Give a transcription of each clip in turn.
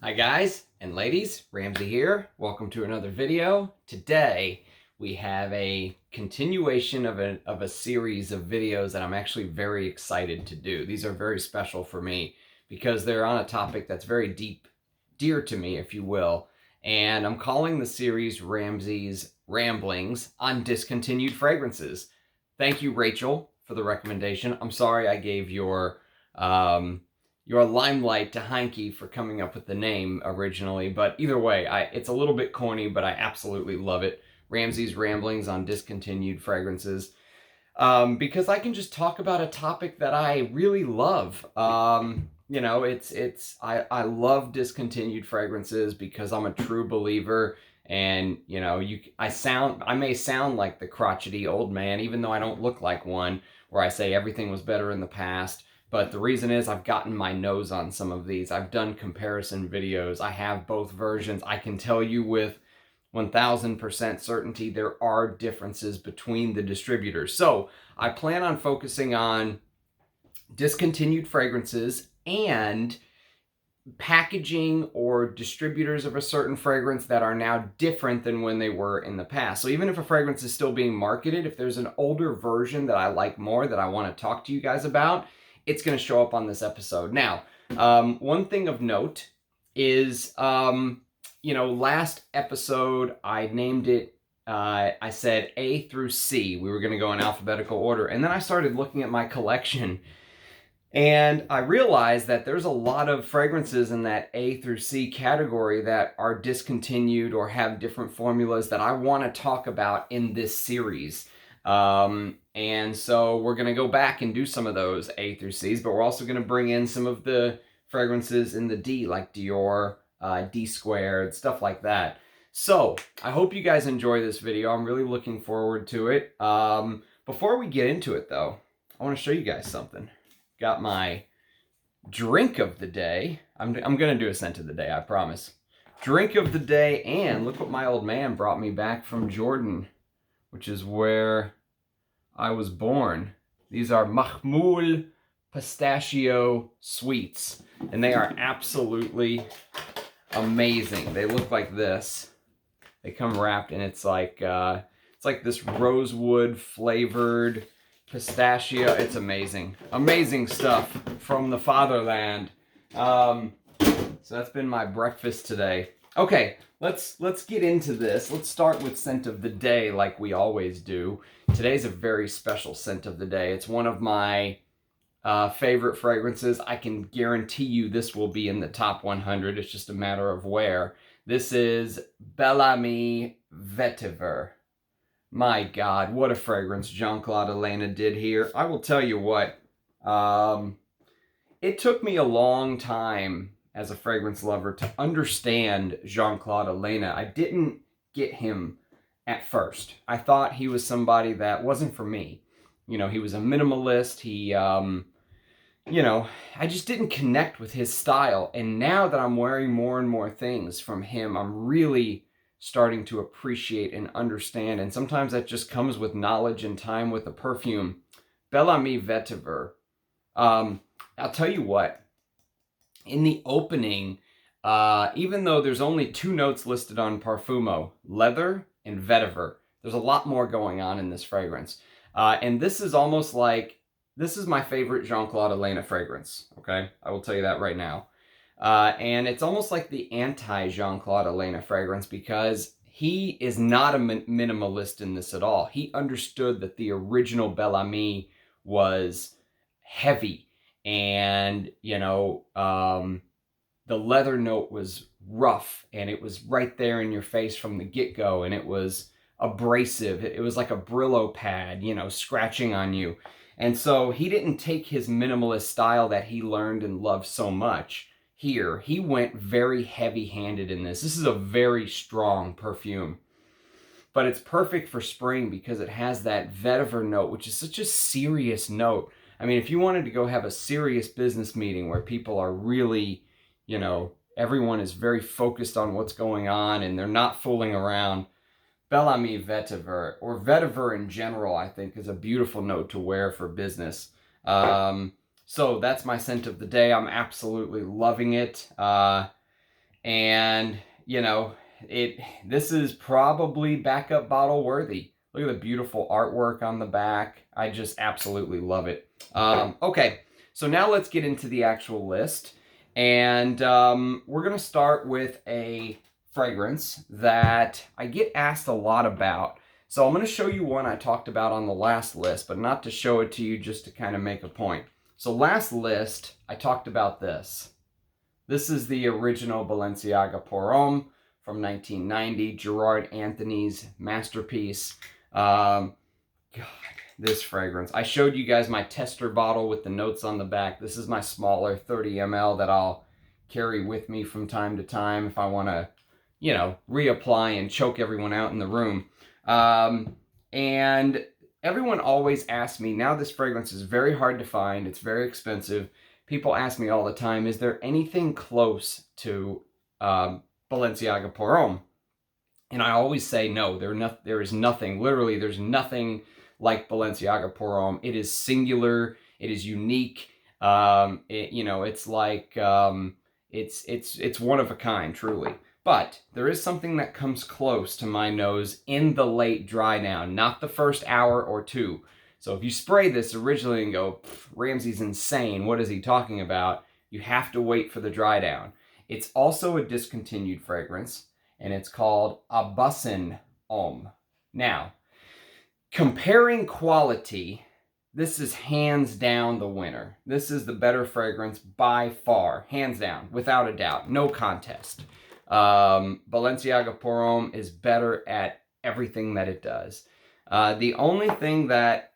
Hi guys and ladies, Ramsey here. Welcome to another video. Today we have a continuation of a series of videos that I'm actually very excited to do. These are very special for me because they're on a topic that's very dear to me, if you will. And I'm calling the series Ramsey's Ramblings on Discontinued Fragrances. Thank you, Rachel, for the recommendation. I'm sorry I gave your limelight to Heinke for coming up with the name originally, but either way, it's a little bit corny, but I absolutely love it. Ramsey's Ramblings on Discontinued Fragrances, because I can just talk about a topic that I really love. You know, I love discontinued fragrances because I'm a true believer. And you know, I may sound like the crotchety old man, even though I don't look like one, where I say everything was better in the past. But the reason is I've gotten my nose on some of these. I've done comparison videos. I have both versions. I can tell you with 1000% certainty there are differences between the distributors. So I plan on focusing on discontinued fragrances and packaging or distributors of a certain fragrance that are now different than when they were in the past. So even if a fragrance is still being marketed, if there's an older version that I like more that I want to talk to you guys about, it's going to show up on this episode. Now, one thing of note is, you know, last episode I named it, I said A through C. We were going to go in alphabetical order. And then I started looking at my collection and I realized that there's a lot of fragrances in that A through C category that are discontinued or have different formulas that I want to talk about in this series. And so we're going to go back and do some of those A through C's, but we're also going to bring in some of the fragrances in the D, like Dior, D squared, stuff like that. So I hope you guys enjoy this video. I'm really looking forward to it. Before we get into it though, I want to show you guys something. Got my drink of the day. I'm going to do a scent of the day, I promise. Drink of the day, and look what my old man brought me back from Jordan, which is where I was born. These are Mahmoul pistachio sweets, and they are absolutely amazing. They look like this. They come wrapped, and it's like this rosewood flavored pistachio. It's amazing. Amazing stuff from the fatherland. So that's been my breakfast today. Okay, let's get into this. Let's start with scent of the day like we always do. Today's a very special scent of the day. It's one of my favorite fragrances. I can guarantee you this will be in the top 100. It's just a matter of where. This is Bel Ami Vetiver. My God, what a fragrance Jean-Claude Ellena did here. I will tell you what, it took me a long time as a fragrance lover to understand Jean-Claude Ellena. I didn't get him at first. I thought he was somebody that wasn't for me. You know, he was a minimalist. He, you know, I just didn't connect with his style. And now that I'm wearing more and more things from him, I'm really starting to appreciate and understand. And sometimes that just comes with knowledge and time with a perfume. Bel Ami Vetiver. I'll tell you what, in the opening, even though there's only 2 notes listed on Parfumo, leather and vetiver, there's a lot more going on in this fragrance. And this is almost like, this is my favorite Jean-Claude Ellena fragrance, okay? I will tell you that right now. And it's almost like the anti-Jean-Claude Ellena fragrance because he is not a minimalist in this at all. He understood that the original Bel Ami was heavy. And, you know, the leather note was rough and it was right there in your face from the get-go, and it was abrasive. It was like a Brillo pad, you know, scratching on you. And so he didn't take his minimalist style that he learned and loved so much here. He went very heavy-handed in this. This is a very strong perfume. But it's perfect for spring because it has that vetiver note, which is such a serious note. I mean, if you wanted to go have a serious business meeting where people are really, you know, everyone is very focused on what's going on and they're not fooling around, Bel Ami Vetiver, or vetiver in general, I think is a beautiful note to wear for business. So that's my scent of the day. I'm absolutely loving it. And, you know, this is probably backup bottle worthy. Look at the beautiful artwork on the back. I just absolutely love it. Okay, so now let's get into the actual list. And we're going to start with a fragrance that I get asked a lot about. So I'm going to show you one I talked about on the last list, but not to show it to you, just to kind of make a point. So last list, I talked about this. This is the original Balenciaga Pour Homme from 1990, Gerard Anthony's masterpiece. God, this fragrance. I showed you guys my tester bottle with the notes on the back. This is my smaller 30 ml that I'll carry with me from time to time if I want to, you know, reapply and choke everyone out in the room. And everyone always asks me, now this fragrance is very hard to find. It's very expensive. People ask me all the time, is there anything close to Balenciaga Pour Homme? And I always say no, there is nothing. Literally, there's nothing like Balenciaga Pour Homme. It is singular. It is unique. You know, it's like it's one of a kind, truly. But there is something that comes close to my nose in the late dry down, not the first hour or two. So if you spray this originally and go, Ramsey's insane, what is he talking about? You have to wait for the dry down. It's also a discontinued fragrance, and it's called Aubusson Homme. Now, comparing quality, this is hands down the winner. This is the better fragrance by far, hands down, without a doubt, no contest. Balenciaga Pour Homme is better at everything that it does. The only thing that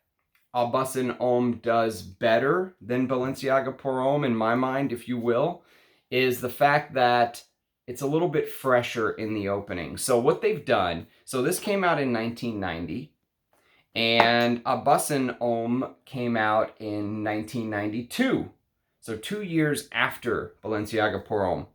Aubusson Homme does better than Balenciaga Pour Homme, in my mind, if you will, is the fact that it's a little bit fresher in the opening. So what they've done, so this came out in 1990, and Aubusson Homme came out in 1992. So 2 years after Balenciaga Pour Homme.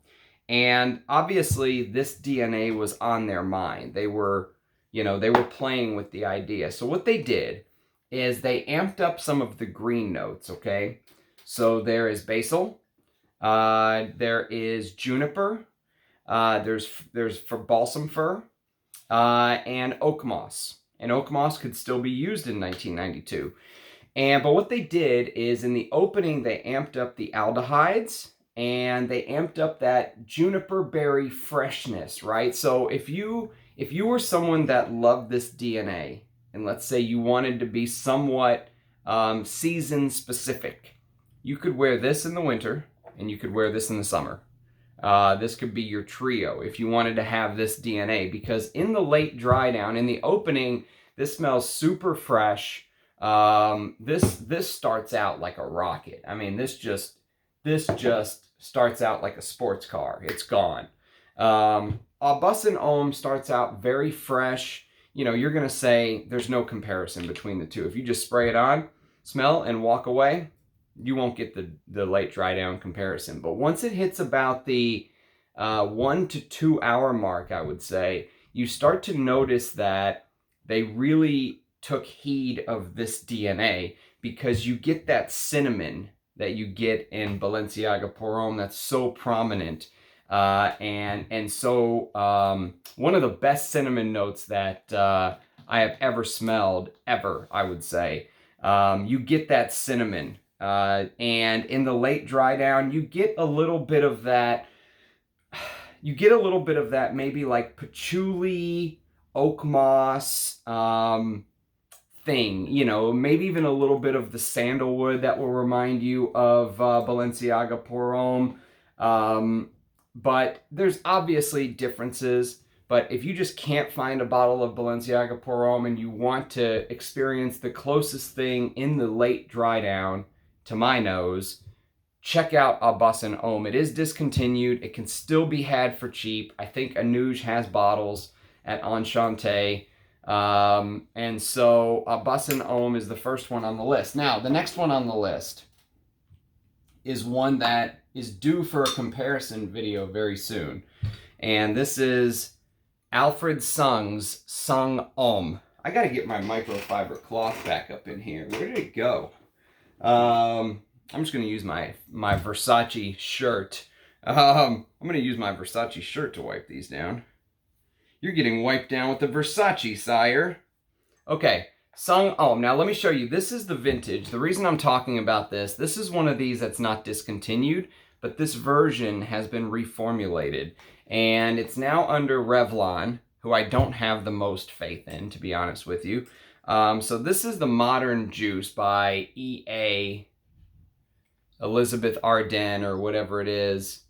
And obviously this DNA was on their mind. They were, you know, they were playing with the idea. So what they did is they amped up some of the green notes, okay? So there is basil, there is juniper, there's for balsam fir, and oak moss. And oak moss could still be used in 1992. But what they did is in the opening, they amped up the aldehydes, and they amped up that juniper berry freshness, right? So if you were someone that loved this DNA, and let's say you wanted to be somewhat season specific, you could wear this in the winter and you could wear this in the summer. This could be your trio if you wanted to have this DNA, because in the late dry down, in the opening, this smells super fresh. This starts out like a rocket. I mean, this just starts out like a sports car. It's gone. Aubusson Homme starts out very fresh. You know, you're going to say there's no comparison between the two. If you just spray it on, smell, and walk away, you won't get the late dry down comparison. But once it hits about the 1 to 2 hour mark, I would say, you start to notice that they really took heed of this DNA, because you get that cinnamon that you get in Balenciaga Pour Homme that's so prominent. And so one of the best cinnamon notes that I have ever smelled, I would say. You get that cinnamon. And in the late dry down, you get a little bit of that. You get a little bit of that, maybe like patchouli, oak moss thing. You know, maybe even a little bit of the sandalwood that will remind you of Balenciaga Pour Homme. But there's obviously differences. But if you just can't find a bottle of Balenciaga Pour Homme and you want to experience the closest thing in the late dry down to my nose, check out Aubusson Homme. It is discontinued. It can still be had for cheap. I think Anouge has bottles at Enchanté. And so Aubusson Homme is the first one on the list. Now, the next one on the list is one that is due for a comparison video very soon. And this is Alfred Sung's Sung Homme. I gotta get my microfiber cloth back up in here. Where did it go? I'm just gonna use my Versace shirt I'm going to use my Versace shirt to wipe these down. You're getting wiped down with the Versace, sire. Okay, Sung Homme. Now let me show you. This is the vintage. The reason I'm talking about this is one of these that's not discontinued, but this version has been reformulated. And it's now under Revlon, who I don't have the most faith in, to be honest with you. So this is the Modern Juice by E.A. Elizabeth Arden or whatever it is,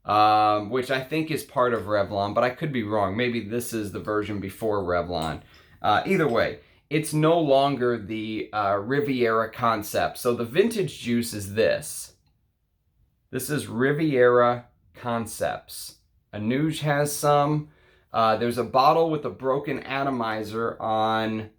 which I think is part of Revlon, but I could be wrong. Maybe this is the version before Revlon. Either way, it's no longer the Riviera concept. So the vintage juice is this. This is Riviera Concepts. Anuj has some. There's a bottle with a broken atomizer on...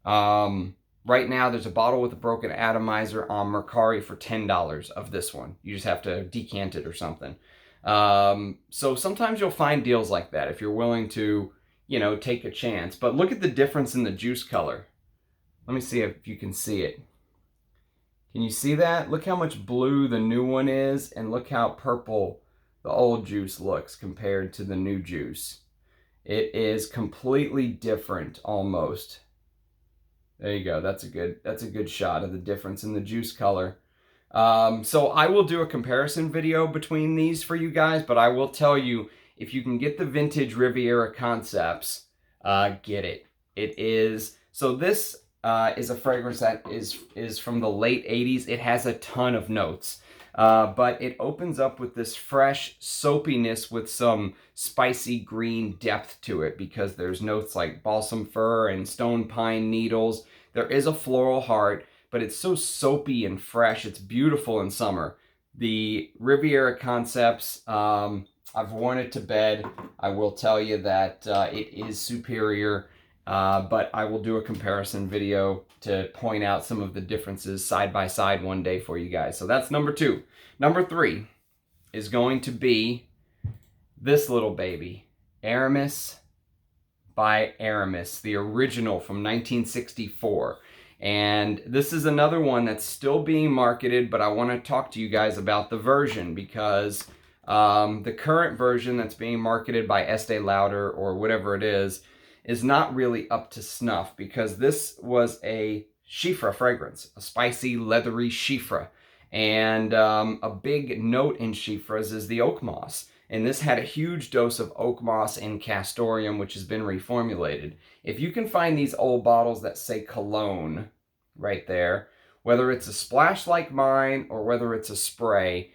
right now, there's a bottle with a broken atomizer on Mercari for $10 of this one. You just have to decant it or something. So sometimes you'll find deals like that if you're willing to, you know, take a chance. But look at the difference in the juice color. Let me see if you can see it. Can you see that? Look how much blue the new one is, and look how purple the old juice looks compared to the new juice. It is completely different almost. There you go. That's a good shot of the difference in the juice color. So I will do a comparison video between these for you guys, but I will tell you, if you can get the vintage Riviera Concepts, get it. It is, so this is a fragrance that is from the late 80s. It has a ton of notes, but it opens up with this fresh soapiness with some spicy green depth to it, because there's notes like balsam fir and stone pine needles. There is a floral heart, but it's so soapy and fresh. It's beautiful in summer. The Riviera Concepts, I've worn it to bed. I will tell you that it is superior, but I will do a comparison video to point out some of the differences side by side one day for you guys. So that's number 2. Number 3 is going to be this little baby, Aramis by Aramis, the original from 1964. And this is another one that's still being marketed, but I want to talk to you guys about the version, because the current version that's being marketed by Estee Lauder or whatever it is not really up to snuff, because this was a Chypre fragrance, a spicy, leathery Chypre. And a big note in Chypres is the oak moss. And this had a huge dose of oak moss and castoreum, which has been reformulated. If you can find these old bottles that say Cologne right there, whether it's a splash like mine or whether it's a spray,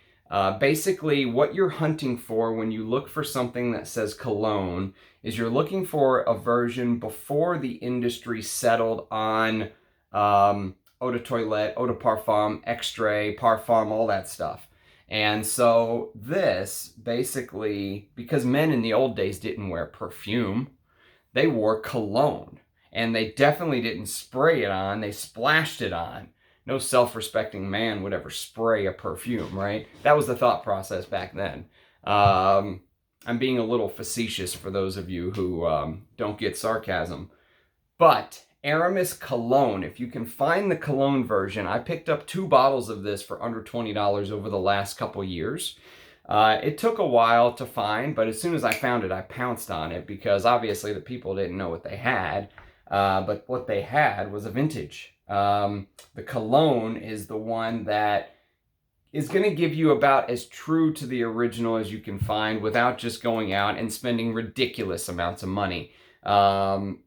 basically what you're hunting for when you look for something that says Cologne is you're looking for a version before the industry settled on Eau de Toilette, Eau de Parfum, Extrait, Parfum, all that stuff. And so this basically, because men in the old days didn't wear perfume, they wore cologne. And they definitely didn't spray it on, they splashed it on. No self-respecting man would ever spray a perfume, right? That was the thought process back then. I'm being a little facetious for those of you who don't get sarcasm. But Aramis Cologne, if you can find the Cologne version, I picked up 2 bottles of this for under $20 over the last couple years. It took a while to find, but as soon as I found it, I pounced on it, because obviously the people didn't know what they had, but what they had was a vintage. The Cologne is the one that is going to give you about as true to the original as you can find without just going out and spending ridiculous amounts of money.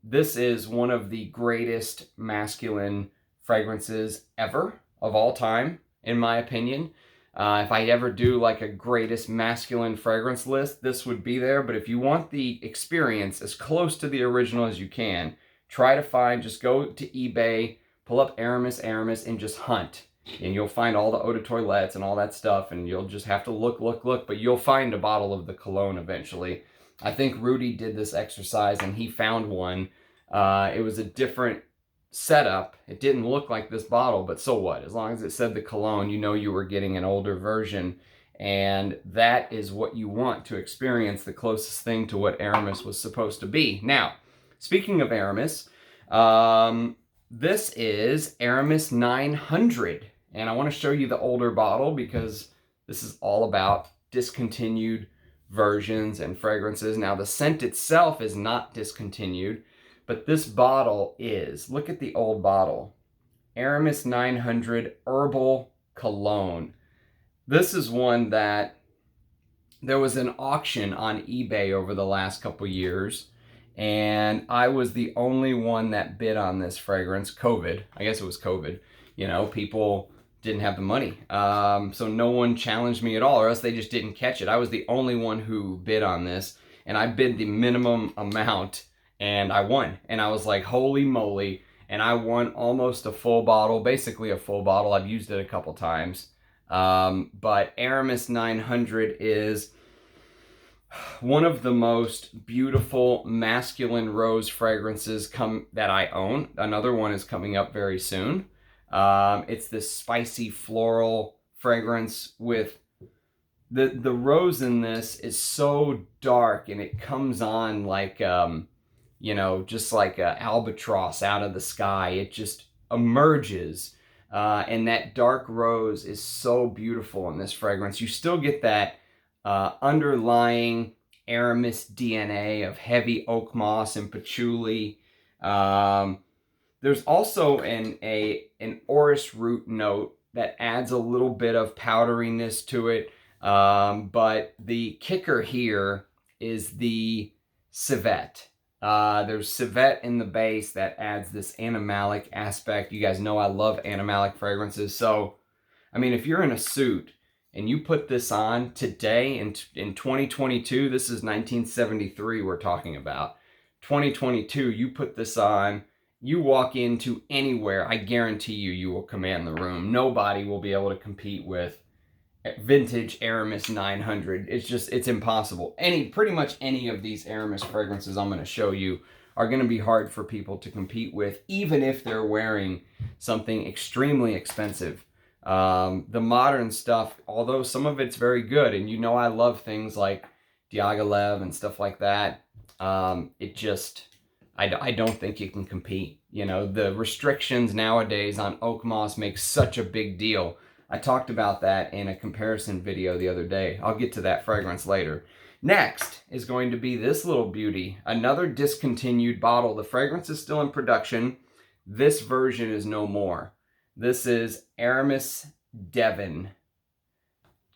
This is one of the greatest masculine fragrances ever, of all time, in my opinion. If I ever do like a greatest masculine fragrance list, this would be there. But if you want the experience as close to the original as you can, try to find, just go to eBay, pull up Aramis, and just hunt. And you'll find all the Eau de Toilettes and all that stuff, and you'll just have to look, but you'll find a bottle of the Cologne eventually. I think Rudy did this exercise and he found one. It was a different setup. It didn't look like this bottle, but so what? As long as it said the Cologne, you know you were getting an older version. And that is what you want to experience, the closest thing to what Aramis was supposed to be. Now, speaking of Aramis, this is Aramis 900. And I want to show you the older bottle, because this is all about discontinued versions and fragrances. Now, the scent itself is not discontinued, but this bottle is. Look at the old bottle. Aramis 900 Herbal Cologne. This is one that there was an auction on eBay over the last couple years, and I was the only one that bid on this fragrance. COVID. I guess it was COVID. You know, people didn't have the money. So no one challenged me at all, or else they just didn't catch it. I was the only one who bid on this, and I bid the minimum amount, and I won. And I was like, holy moly. And I won almost a full bottle, basically a full bottle. I've used it a couple times. But Aramis 900 is one of the most beautiful masculine rose fragrances that I own. Another one is coming up very soon. It's this spicy floral fragrance with the rose in this is so dark, and it comes on like, you know, just like an albatross out of the sky. It just emerges. And that dark rose is so beautiful in this fragrance. You still get that underlying Aramis DNA of heavy oak moss and patchouli. There's also an orris root note that adds a little bit of powderiness to it. But the kicker here is the civet. There's civet in the base that adds this animalic aspect. You guys know I love animalic fragrances. So, I mean, if you're in a suit and you put this on today in 2022, this is 1973 we're talking about. 2022, you put this on, you walk into anywhere, I guarantee you will command the room. Nobody will be able to compete with vintage Aramis 900. It's impossible. Pretty much any of these Aramis fragrances I'm going to show you are going to be hard for people to compete with, even if they're wearing something extremely expensive. The modern stuff, although some of it's very good, and you know I love things like Diaghilev and stuff like that, I don't think you can compete. You know, the restrictions nowadays on oak moss make such a big deal. I talked about that in a comparison video the other day. I'll get to that fragrance later. Next is going to be this little beauty, another discontinued bottle. The fragrance is still in production. This version is no more. This is Aramis Devin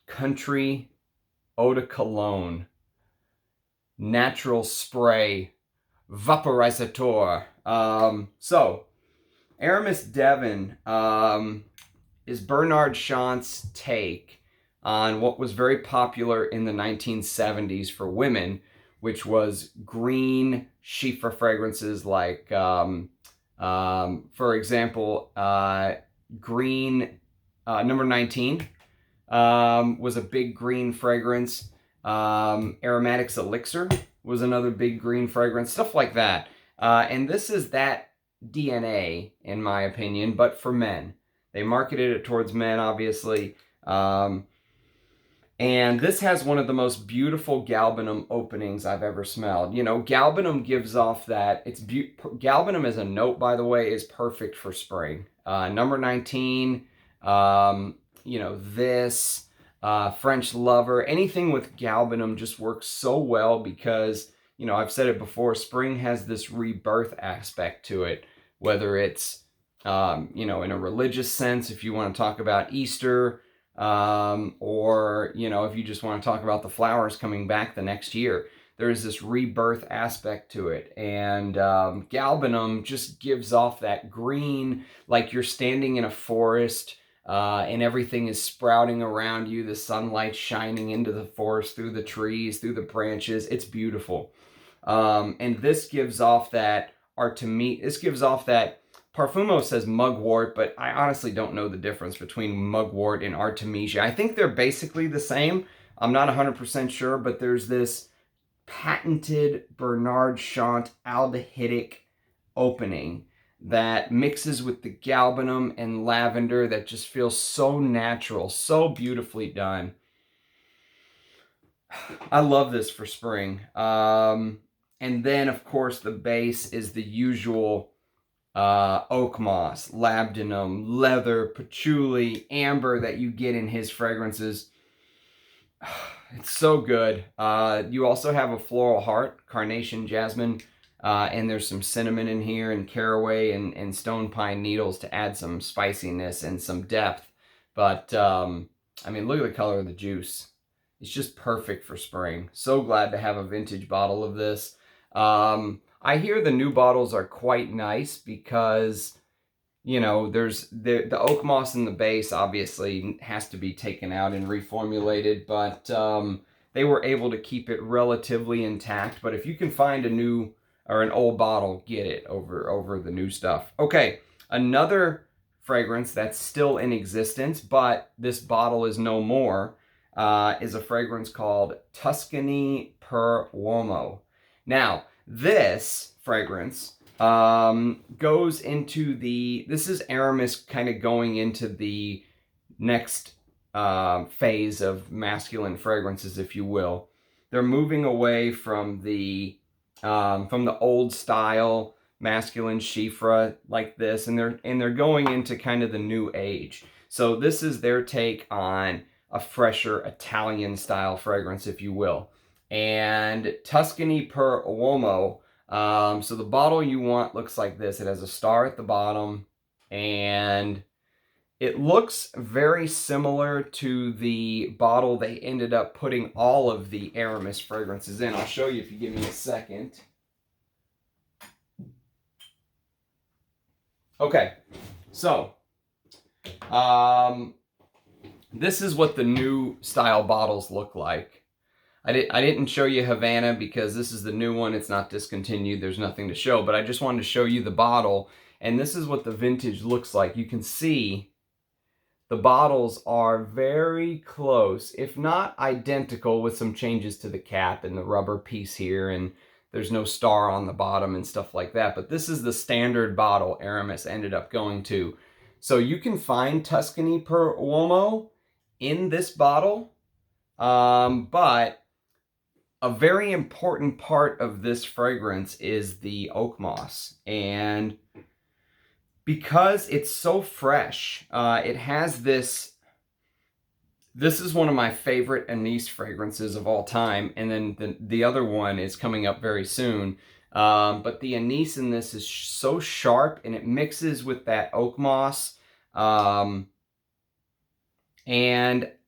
Country Eau de Cologne Natural Spray Vaporizator. So Aramis Devin is Bernard Chant's take on what was very popular in the 1970s for women, which was green chiffre fragrances like, for example, green number 19 was a big green fragrance. Aromatics Elixir was another big green fragrance, stuff like that. And this is that DNA, in my opinion, but for men. They marketed it towards men, obviously. And this has one of the most beautiful galbanum openings I've ever smelled. You know, galbanum gives off that. Galbanum as a note, by the way, is perfect for spring. Number 19, you know, this, French Lover, anything with galbanum just works so well because, you know, I've said it before, spring has this rebirth aspect to it, whether it's, you know, in a religious sense, if you want to talk about Easter, or, you know, if you just want to talk about the flowers coming back the next year, there is this rebirth aspect to it. And galbanum just gives off that green, like you're standing in a forest, and everything is sprouting around you, the sunlight shining into the forest, through the trees, through the branches. It's beautiful. And this gives off that this gives off that, Parfumo says mugwort, but I honestly don't know the difference between mugwort and artemisia. I think they're basically the same. I'm not 100% sure, but there's this patented Bernard Chant aldehydic opening that mixes with the galbanum and lavender that just feels so natural, so beautifully done. I love this for spring. And then, of course, the base is the usual oak moss, labdanum, leather, patchouli, amber that you get in his fragrances. It's so good. You also have a floral heart, carnation, jasmine, and there's some cinnamon in here, and caraway and stone pine needles to add some spiciness and some depth. But I mean, look at the color of the juice. It's just perfect for spring. So glad to have a vintage bottle of this. I hear the new bottles are quite nice because, you know, there's the oak moss in the base obviously has to be taken out and reformulated, but they were able to keep it relatively intact. But if you can find a new or an old bottle, get it over the new stuff. Okay, another fragrance that's still in existence, but this bottle is no more, is a fragrance called Tuscany Per Uomo. Now, this fragrance goes into this is Aramis kind of going into the next phase of masculine fragrances, if you will. They're moving away from the old style masculine chiffre like this, and they're going into kind of the new age. So this is their take on a fresher Italian style fragrance, if you will. And Tuscany Per Uomo, so the bottle you want looks like this. It has a star at the bottom, and it looks very similar to the bottle they ended up putting all of the Aramis fragrances in. I'll show you if you give me a second. Okay, so this is what the new style bottles look like. I didn't show you Havana because this is the new one. It's not discontinued. There's nothing to show, but I just wanted to show you the bottle, and this is what the vintage looks like. You can see the bottles are very close, if not identical, with some changes to the cap and the rubber piece here, and there's no star on the bottom and stuff like that. But this is the standard bottle Aramis ended up going to. So you can find Tuscany Per Uomo in this bottle, but a very important part of this fragrance is the oak moss. And because it's so fresh, it has this is one of my favorite anise fragrances of all time, and then the other one is coming up very soon. But the anise in this is so sharp, and it mixes with that oak moss. And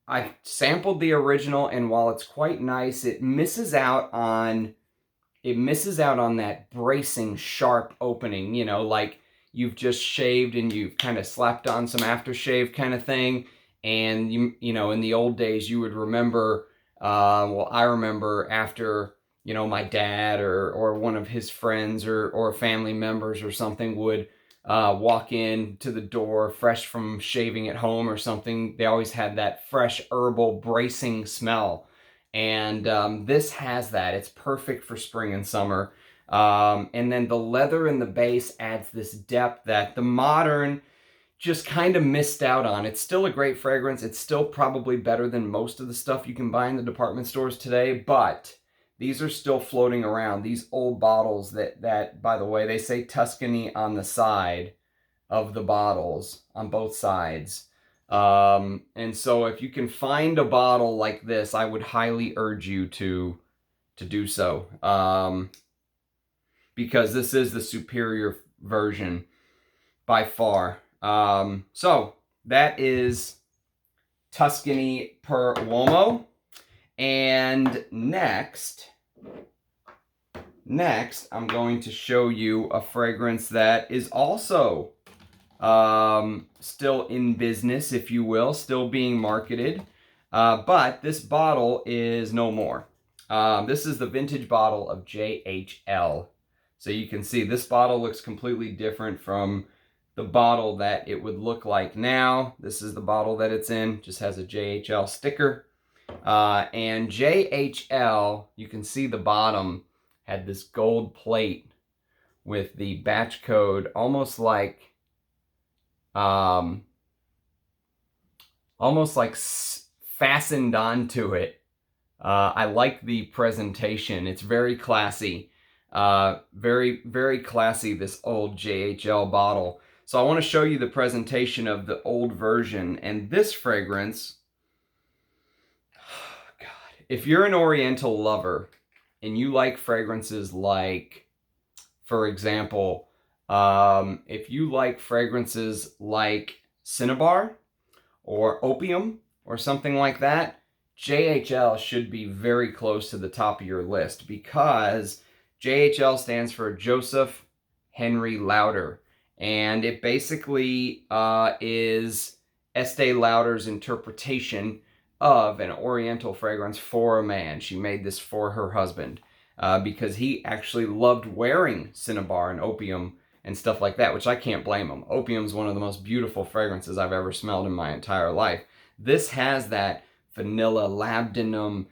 I sampled the original, and while it's quite nice, it misses out on that bracing, sharp opening, you know, like you've just shaved and you've kind of slapped on some aftershave kind of thing. And you know, in the old days, you would remember, well, I remember after, you know, my dad or one of his friends or family members or something would walk in to the door fresh from shaving at home or something. They always had that fresh herbal bracing smell. And this has that. It's perfect for spring and summer. And then the leather in the base adds this depth that the modern just kind of missed out on. It's still a great fragrance. It's still probably better than most of the stuff you can buy in the department stores today, but these are still floating around. These old bottles that by the way, they say Tuscany on the side of the bottles, on both sides. And so if you can find a bottle like this, I would highly urge you to do so. Because this is the superior version by far. So that is Tuscany Per Uomo. And next, I'm going to show you a fragrance that is also still in business, if you will, still being marketed. But this bottle is no more. This is the vintage bottle of JHL. So you can see this bottle looks completely different from the bottle that it would look like now. This is the bottle that it's in, just has a JHL sticker. And JHL, you can see the bottom had this gold plate with the batch code almost like fastened onto it. I like the presentation. It's very classy. Very, very classy, this old JHL bottle. So I want to show you the presentation of the old version. And this fragrance, God, if you're an Oriental lover and you like fragrances like, for example, if you like fragrances like Cinnabar or Opium or something like that, JHL should be very close to the top of your list, because JHL stands for Joseph Henry Lauder, and it basically is Estee Lauder's interpretation of an Oriental fragrance for a man. She made this for her husband because he actually loved wearing Cinnabar and Opium and stuff like that, which I can't blame him. Opium's one of the most beautiful fragrances I've ever smelled in my entire life. This has that vanilla, labdanum,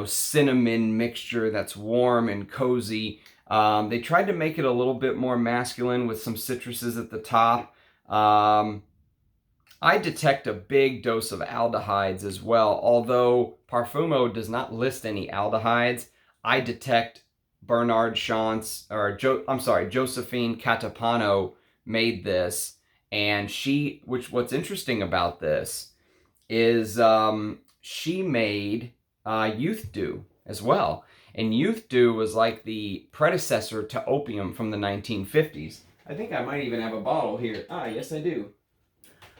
cinnamon mixture that's warm and cozy. They tried to make it a little bit more masculine with some citruses at the top. I detect a big dose of aldehydes as well. Although Parfumo does not list any aldehydes, I detect Bernard Chance, Josephine Catapano made this, and what's interesting about this is she made Youth Dew as well. And Youth Dew was like the predecessor to Opium from the 1950s. I think I might even have a bottle here. Yes I do.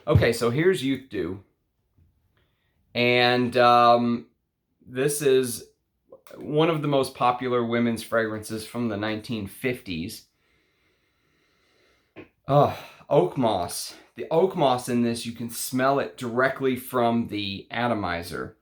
Okay, so here's Youth Dew. And this is one of the most popular women's fragrances from the 1950s. Oak moss. The oak moss in this, you can smell it directly from the atomizer.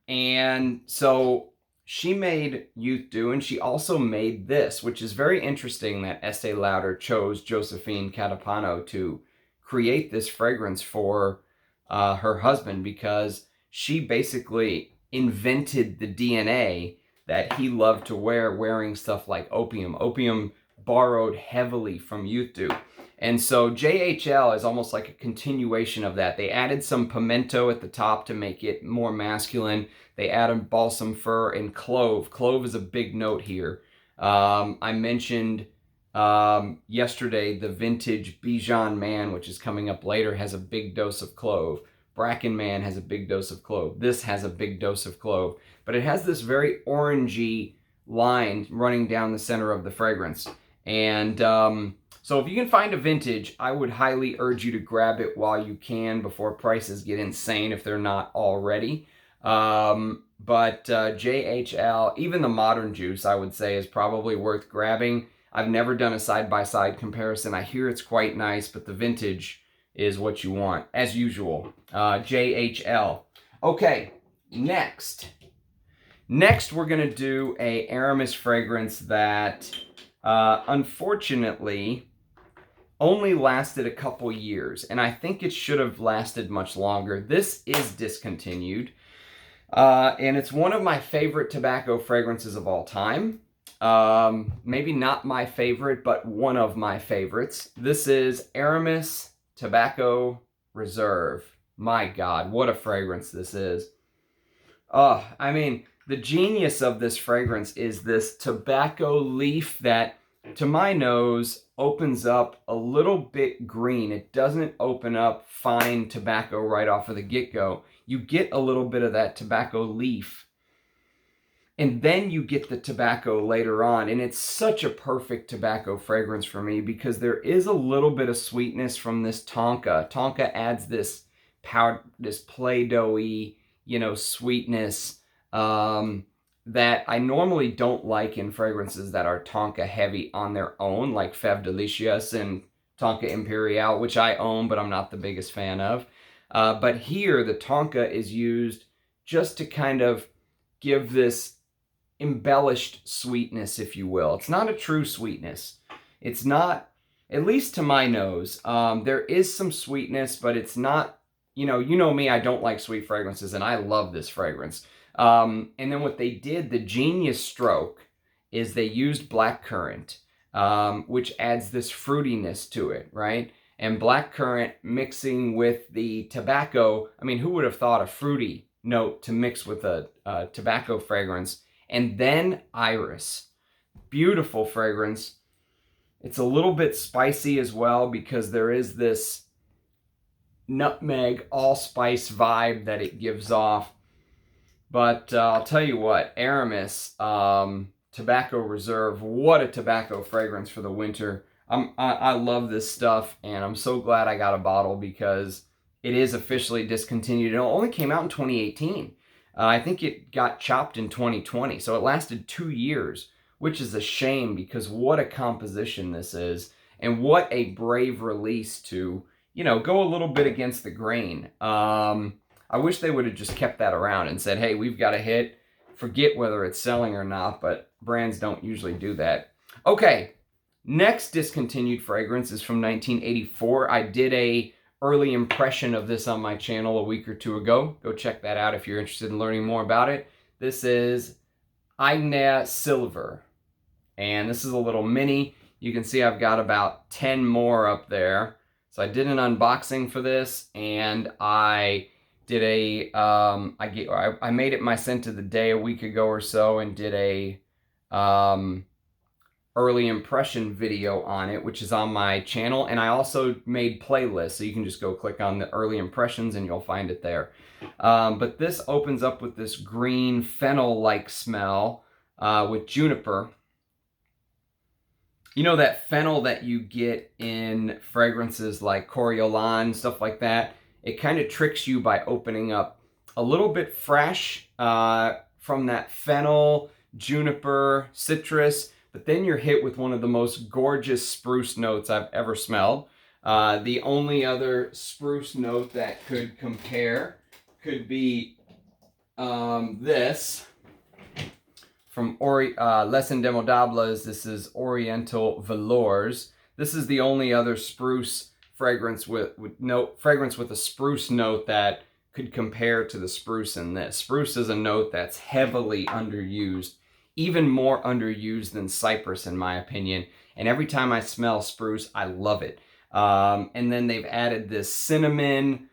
And so she made Youth Dew, and she also made this, which is very interesting that Estee Lauder chose Josephine Catapano to create this fragrance for her husband, because she basically invented the DNA that he loved to wear, wearing stuff like Opium. Opium borrowed heavily from Youth Dew. And so JHL is almost like a continuation of that. They added some pimento at the top to make it more masculine. They added balsam fir and clove. Clove is a big note here. I mentioned yesterday the vintage Bijan Man, which is coming up later, has a big dose of clove. Bracken Man has a big dose of clove. This has a big dose of clove. But it has this very orangey line running down the center of the fragrance. And so if you can find a vintage, I would highly urge you to grab it while you can before prices get insane if they're not already. But JHL, even the modern juice, I would say, is probably worth grabbing. I've never done a side-by-side comparison. I hear it's quite nice, but the vintage is what you want, as usual. JHL. Okay, next. Next, we're going to do a Aramis fragrance that, unfortunately, only lasted a couple years, and I think it should have lasted much longer. This is Discontinued, and it's one of my favorite tobacco fragrances of all time. Maybe not my favorite, but one of my favorites. This is Aramis Tobacco Reserve. My God, what a fragrance this is. I mean, the genius of this fragrance is this tobacco leaf that, to my nose, opens up a little bit green. It doesn't open up fine tobacco right off of the get-go. You get a little bit of that tobacco leaf, and then you get the tobacco later on. And it's such a perfect tobacco fragrance for me because there is a little bit of sweetness from this tonka. Tonka adds this powder, this Play-Doh-y, sweetness that I normally don't like in fragrances that are tonka heavy on their own, like Fève Delicious and Tonka Imperial, which I own, but I'm not the biggest fan of. But here, the tonka is used just to kind of give this embellished sweetness, if you will. It's not a true sweetness. It's not, at least to my nose. There is some sweetness, but it's not, you know me, I don't like sweet fragrances, and I love this fragrance. And then what they did, the genius stroke, is they used blackcurrant, which adds this fruitiness to it, right? And blackcurrant mixing with the tobacco, I mean, who would have thought a fruity note to mix with a tobacco fragrance? And then iris. Beautiful fragrance. It's a little bit spicy as well because there is this nutmeg allspice vibe that it gives off. But I'll tell you what, Aramis Tobacco Reserve, what a tobacco fragrance for the winter. I love this stuff, and I'm so glad I got a bottle because it is officially discontinued. It only came out in 2018. I think it got chopped in 2020, so it lasted 2 years, which is a shame because what a composition this is, and what a brave release to, you know, go a little bit against the grain. I wish they would have just kept that around and said, hey, we've got a hit, forget whether it's selling or not, but brands don't usually do that. Okay, next discontinued fragrance is from 1984. I did a early impression of this on my channel a week or two ago. Go check that out if you're interested in learning more about it. This is Aigner Silver, and this is a little mini. You can see I've got about 10 more up there. So I did an unboxing for this, and I did a, I made it my scent of the day a week ago or so and did a early impression video on it, which is on my channel. And I also made playlists, so you can just go click on the early impressions and you'll find it there. But this opens up with this green fennel-like smell with juniper. You know that fennel that you get in fragrances like Coriolan, stuff like that? It kind of tricks you by opening up a little bit fresh from that fennel, juniper, citrus, but then you're hit with one of the most gorgeous spruce notes I've ever smelled. The only other spruce note that could compare could be this from Les Indemodables. This is Oriental Velours. This is the only other spruce fragrance with a spruce note that could compare to the spruce in this. Spruce is a note that's heavily underused, even more underused than cypress in my opinion. And every time I smell spruce, I love it. And then they've added this cinnamon,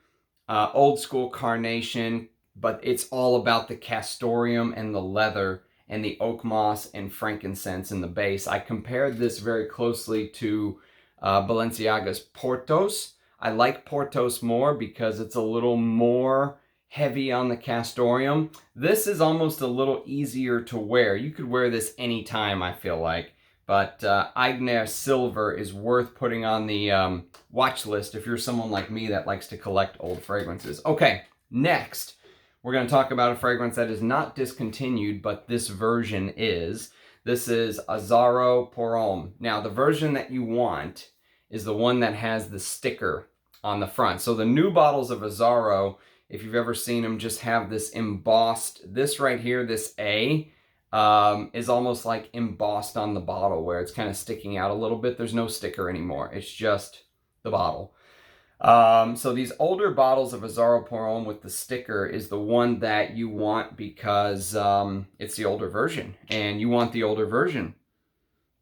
old school carnation, but it's all about the castoreum and the leather and the oak moss and frankincense in the base. I compared this very closely to Balenciaga's Portos. I like Portos more because it's a little more heavy on the castoreum. This is almost a little easier to wear. You could wear this anytime, I feel like. But Aigner Silver is worth putting on the watch list if you're someone like me that likes to collect old fragrances. Okay, next, we're going to talk about a fragrance that is not discontinued, but this version is. This is Azzaro Pour Homme. Now, the version that you want is the one that has the sticker on the front. So the new bottles of Azzaro, if you've ever seen them, just have this embossed, this right here, this A, is almost like embossed on the bottle where it's kind of sticking out a little bit. There's no sticker anymore. It's just the bottle. So these older bottles of Azzaro Pour Homme with the sticker is the one that you want because it's the older version, and you want the older version.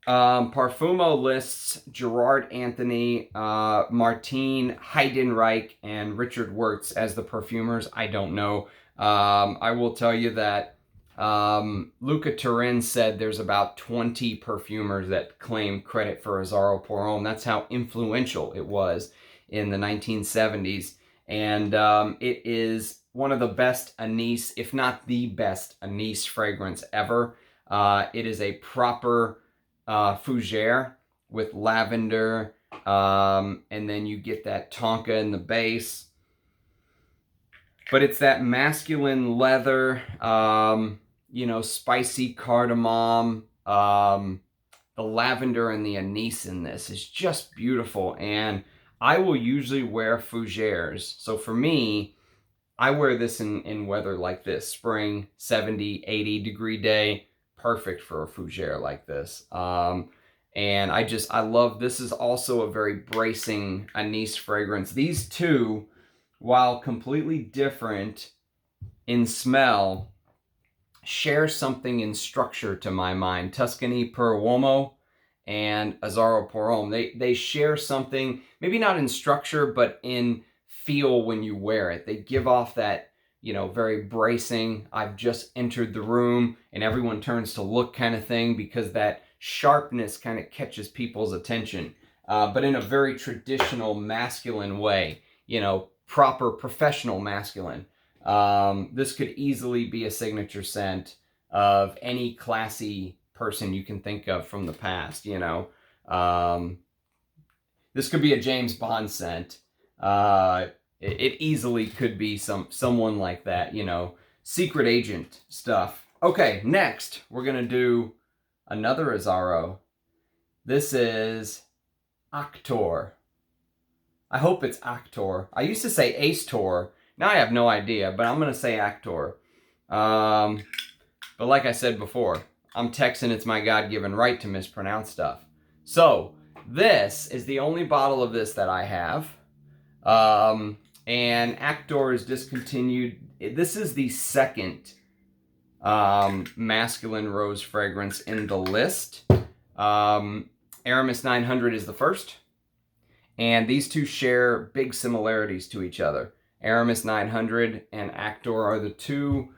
Parfumo lists Gerard Anthony, Martine Heidenreich, and Richard Wirtz as the perfumers. I don't know. I will tell you that Luca Turin said there's about 20 perfumers that claim credit for Azzaro Pour Homme. That's how influential it was in the 1970s, and it is one of the best anise, if not the best anise fragrance ever. It is a proper fougere with lavender, and then you get that tonka in the base. But it's that masculine leather, you know, spicy cardamom, the lavender and the anise in this is just beautiful. And I will usually wear fougères. So for me, I wear this in weather like this, spring, 70, 80 degree day, perfect for a fougere like this. And I love, this is also a very bracing anise fragrance. These two, while completely different in smell, share something in structure to my mind. Tuscany Per Uomo and Azzaro Pour Homme, they share something, maybe not in structure, but in feel when you wear it. They give off that, you know, very bracing, I've just entered the room and everyone turns to look kind of thing, because that sharpness kind of catches people's attention, but in a very traditional masculine way, you know, proper professional masculine. This could easily be a signature scent of any classy person you can think of from the past, you know. This could be a James Bond scent. It easily could be someone like that, you know, secret agent stuff. Okay, next we're gonna do another Azzaro. This is Acteur. I hope it's Acteur. I used to say Acteur. Now I have no idea, but I'm gonna say Acteur. But like I said before, I'm Texan. It's my God-given right to mispronounce stuff. So this is the only bottle of this that I have. And Acteur is discontinued. This is the second masculine rose fragrance in the list. Aramis 900 is the first. And these two share big similarities to each other. Aramis 900 and Acteur are the two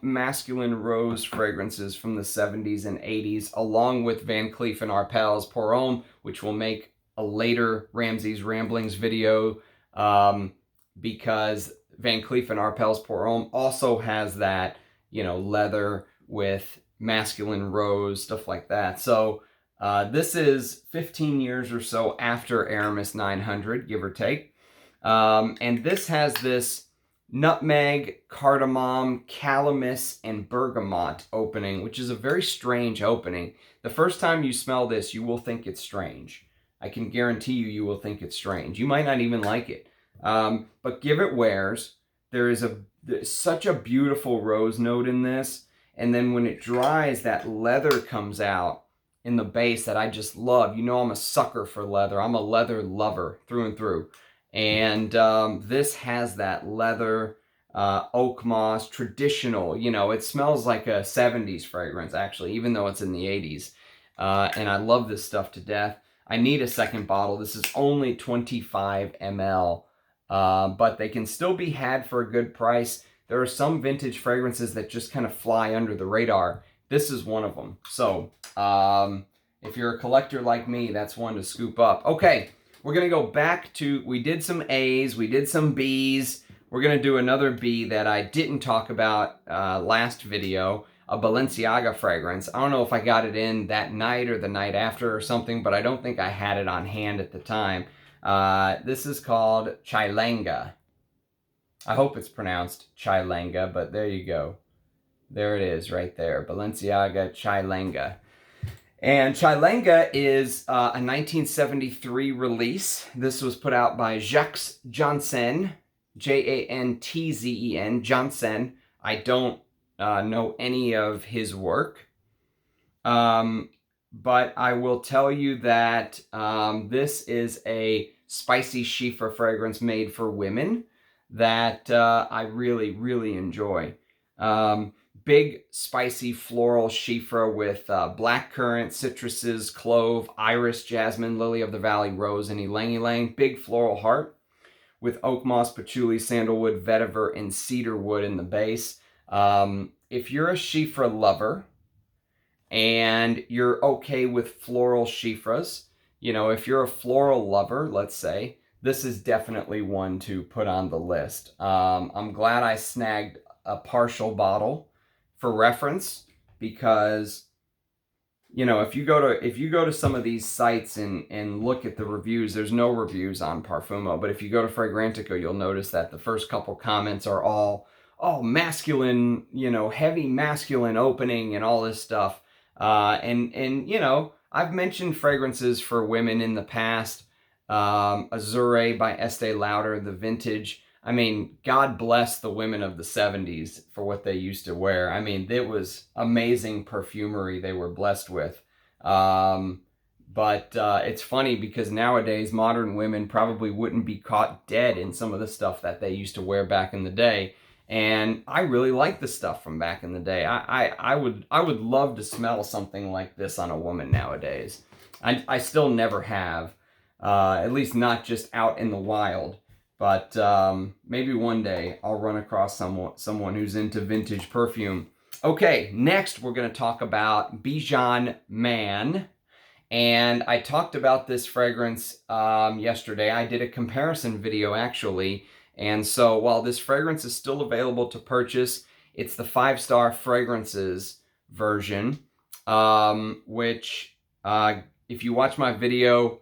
masculine rose fragrances from the 70s and 80s, along with Van Cleef & Arpels Pour Homme, which will make a later Ramsey's Ramblings video, because Van Cleef & Arpels Pour Homme also has that, you know, leather with masculine rose, stuff like that. So this is 15 years or so after Aramis 900, give or take. And this has this nutmeg, cardamom, calamus, and bergamot opening, which is a very strange opening. The first time you smell this, you will think it's strange. I can guarantee you will think it's strange. You might not even like it. But give it wears. There's such a beautiful rose note in this. And then when it dries, that leather comes out in the base that I just love. You know I'm a sucker for leather. I'm a leather lover through and through. And this has that leather, oak moss, traditional, you know, it smells like a 70s fragrance, actually, even though it's in the 80s. And I love this stuff to death. I need a second bottle. This is only 25 ml, but they can still be had for a good price. There are some vintage fragrances that just kind of fly under the radar. This is one of them. So if you're a collector like me, that's one to scoop up. Okay. We're going to go back to, we did some A's, we did some B's. We're going to do another B that I didn't talk about last video, a Balenciaga fragrance. I don't know if I got it in that night or the night after or something, but I don't think I had it on hand at the time. This is called Cialenga. I hope it's pronounced Cialenga, but there you go. There it is right there, Balenciaga Cialenga. And Cialenga is a 1973 release. This was put out by Jacques Janssen, Jantzen, Janssen. I don't know any of his work. But I will tell you that this is a spicy chiffre fragrance made for women that I really, really enjoy. Big, spicy floral chiffre with blackcurrant, citruses, clove, iris, jasmine, lily of the valley, rose, and ylang ylang. Big floral heart with oak moss, patchouli, sandalwood, vetiver, and cedarwood in the base. If you're a chiffre lover and you're okay with floral chiffres, you know, if you're a floral lover, let's say, this is definitely one to put on the list. I'm glad I snagged a partial bottle for reference, because, you know, if you go to some of these sites and look at the reviews, there's no reviews on Parfumo, but if you go to Fragrantica, you'll notice that the first couple comments are all masculine, you know, heavy masculine opening and all this stuff. And you know, I've mentioned fragrances for women in the past. Azure by Estee Lauder, the vintage. I mean, God bless the women of the 70s for what they used to wear. I mean, it was amazing perfumery they were blessed with. But it's funny because nowadays modern women probably wouldn't be caught dead in some of the stuff that they used to wear back in the day. And I really like the stuff from back in the day. I would love to smell something like this on a woman nowadays. I still never have, at least not just out in the wild. But maybe one day I'll run across someone who's into vintage perfume. Okay, next we're going to talk about Bijan Man. And I talked about this fragrance yesterday. I did a comparison video, actually. And so while this fragrance is still available to purchase, it's the 5-star fragrances version, which if you watch my video,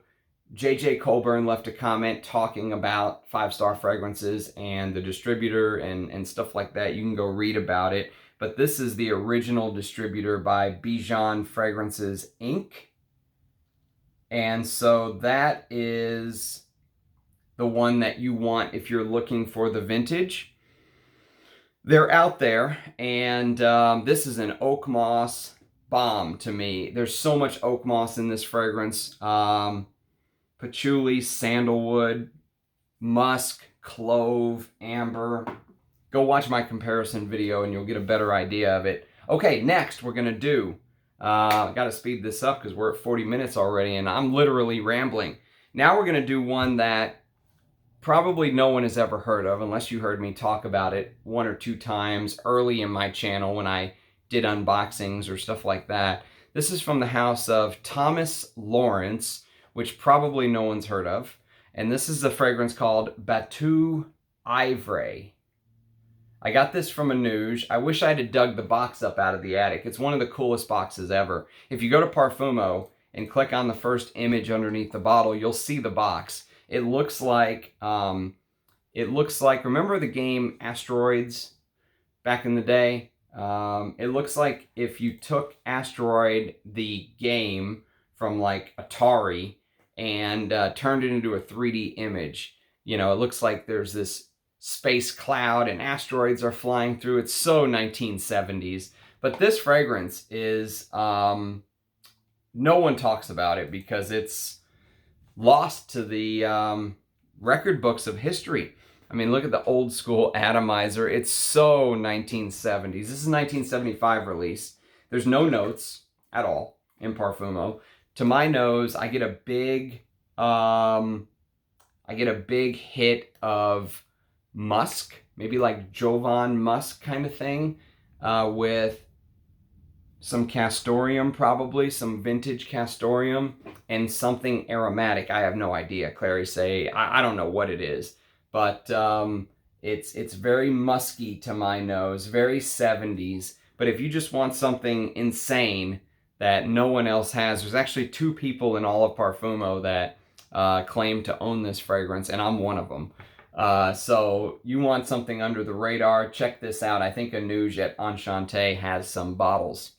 JJ Colburn left a comment talking about 5-star fragrances and the distributor and stuff like that. You can go read about it. But this is the original distributor by Bijan Fragrances Inc. And so that is the one that you want if you're looking for the vintage. They're out there, and this is an oak moss bomb to me. There's so much oak moss in this fragrance. Patchouli, sandalwood, musk, clove, amber. Go watch my comparison video and you'll get a better idea of it. Okay, next we're gonna do, gotta speed this up because we're at 40 minutes already and I'm literally rambling. Now we're gonna do one that probably no one has ever heard of unless you heard me talk about it 1 or 2 times early in my channel when I did unboxings or stuff like that. This is from the house of Thomas Lawrence, which probably no one's heard of. And this is a fragrance called Batu IVray. I got this from a Nuge. I wish I had dug the box up out of the attic. It's one of the coolest boxes ever. If you go to Parfumo and click on the first image underneath the bottle, you'll see the box. It looks like, remember the game Asteroids back in the day? It looks like if you took Asteroid, the game from like Atari, and turned it into a 3D image. You know, it looks like there's this space cloud and asteroids are flying through. It's so 1970s. But this fragrance is, no one talks about it because it's lost to the record books of history. I mean, look at the old school atomizer. It's so 1970s. This is a 1975 release. There's no notes at all in Parfumo. To my nose, I get a big hit of musk, maybe like Jovan musk kind of thing, with some castoreum, probably some vintage castoreum, and something aromatic. I have no idea. Clary say I don't know what it is, but it's very musky to my nose, very 70s. But if you just want something insane that no one else has, there's actually 2 people in all of Parfumo that claim to own this fragrance, and I'm one of them. So you want something under the radar, check this out. I think a Nuge at Enchante has some bottles.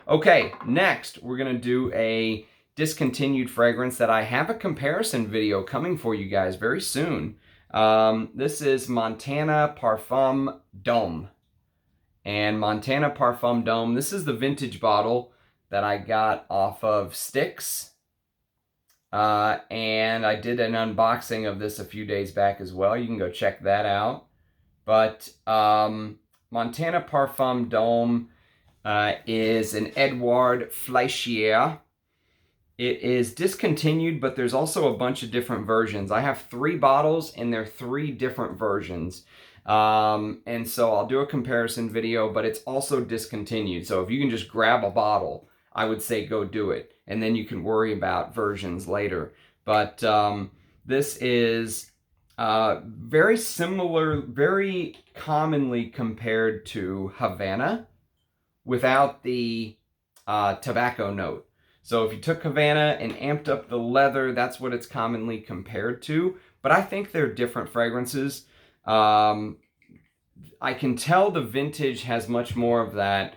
Okay, next we're gonna do a discontinued fragrance that I have a comparison video coming for you guys very soon. This is Montana Parfum D'Homme. And Montana Parfum D'Homme, this is the vintage bottle that I got off of Styx. And I did an unboxing of this a few days back as well. You can go check that out. But Montana Parfum D'Homme is an Edouard Fleischier. It is discontinued, but there's also a bunch of different versions. I have 3 bottles and they're 3 different versions. And so I'll do a comparison video, but it's also discontinued. So if you can just grab a bottle, I would say go do it. And then you can worry about versions later. But this is very similar, very commonly compared to Havana without the tobacco note. So if you took Havana and amped up the leather, that's what it's commonly compared to. But I think they're different fragrances. I can tell the vintage has much more of that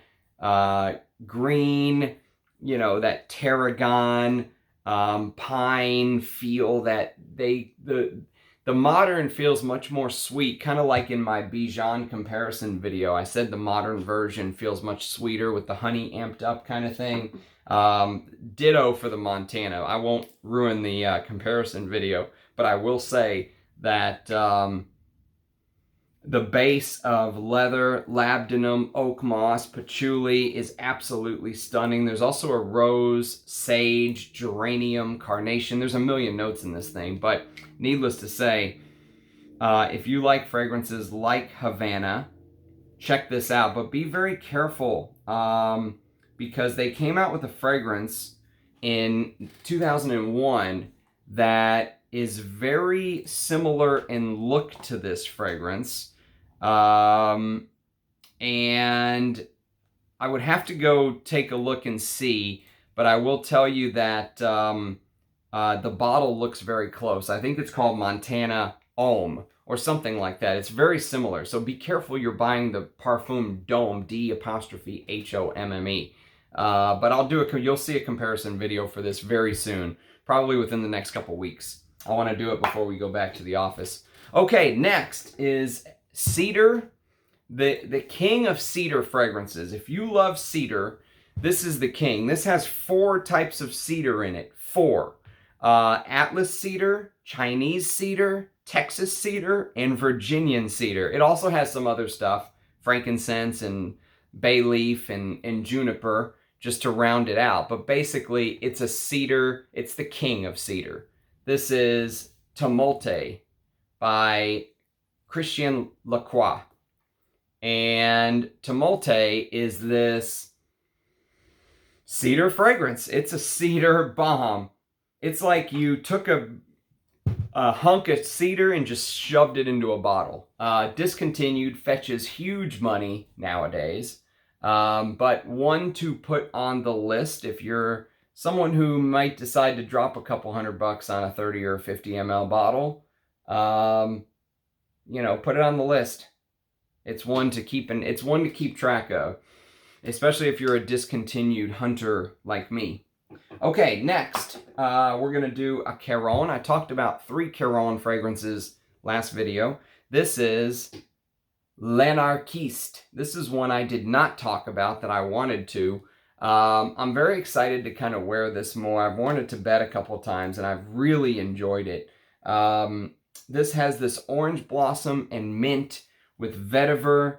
green, you know, that tarragon, pine feel. That the modern feels much more sweet, kind of like in my Bijan comparison video. I said the modern version feels much sweeter with the honey amped up kind of thing. Ditto for the Montana. I won't ruin the comparison video, but I will say that the base of leather, labdanum, oak moss, patchouli is absolutely stunning. There's also a rose, sage, geranium, carnation. There's a million notes in this thing, but needless to say, if you like fragrances like Havana, check this out. But be very careful because they came out with a fragrance in 2001 that is very similar in look to this fragrance. And I would have to go take a look and see, but I will tell you that the bottle looks very close. I think it's called Montana Homme or something like that. It's very similar. So be careful you're buying the Parfum Dome, D''Homme. But you'll see a comparison video for this very soon, probably within the next couple weeks. I want to do it before we go back to the office. Okay, next is cedar, the king of cedar fragrances. If you love cedar, this is the king. This has 4 types of cedar in it. 4. Atlas cedar, Chinese cedar, Texas cedar, and Virginian cedar. It also has some other stuff, frankincense and bay leaf and juniper, just to round it out. But basically, it's a cedar. It's the king of cedar. This is Tumulte by Christian Lacroix. And Tumulte is this cedar fragrance. It's a cedar bomb. It's like you took a hunk of cedar and just shoved it into a bottle. Discontinued fetches huge money nowadays. But one to put on the list if you're someone who might decide to drop a couple $100 on a 30 or 50 ml bottle. You know, put it on the list. It's one to keep track of, especially if you're a discontinued hunter like me. Okay, next, we're going to do a Caron. I talked about 3 Caron fragrances last video. This is L'Anarchiste. This is one I did not talk about that I wanted to. I'm very excited to kind of wear this more. I've worn it to bed a couple times, and I've really enjoyed it. This has this orange blossom and mint with vetiver,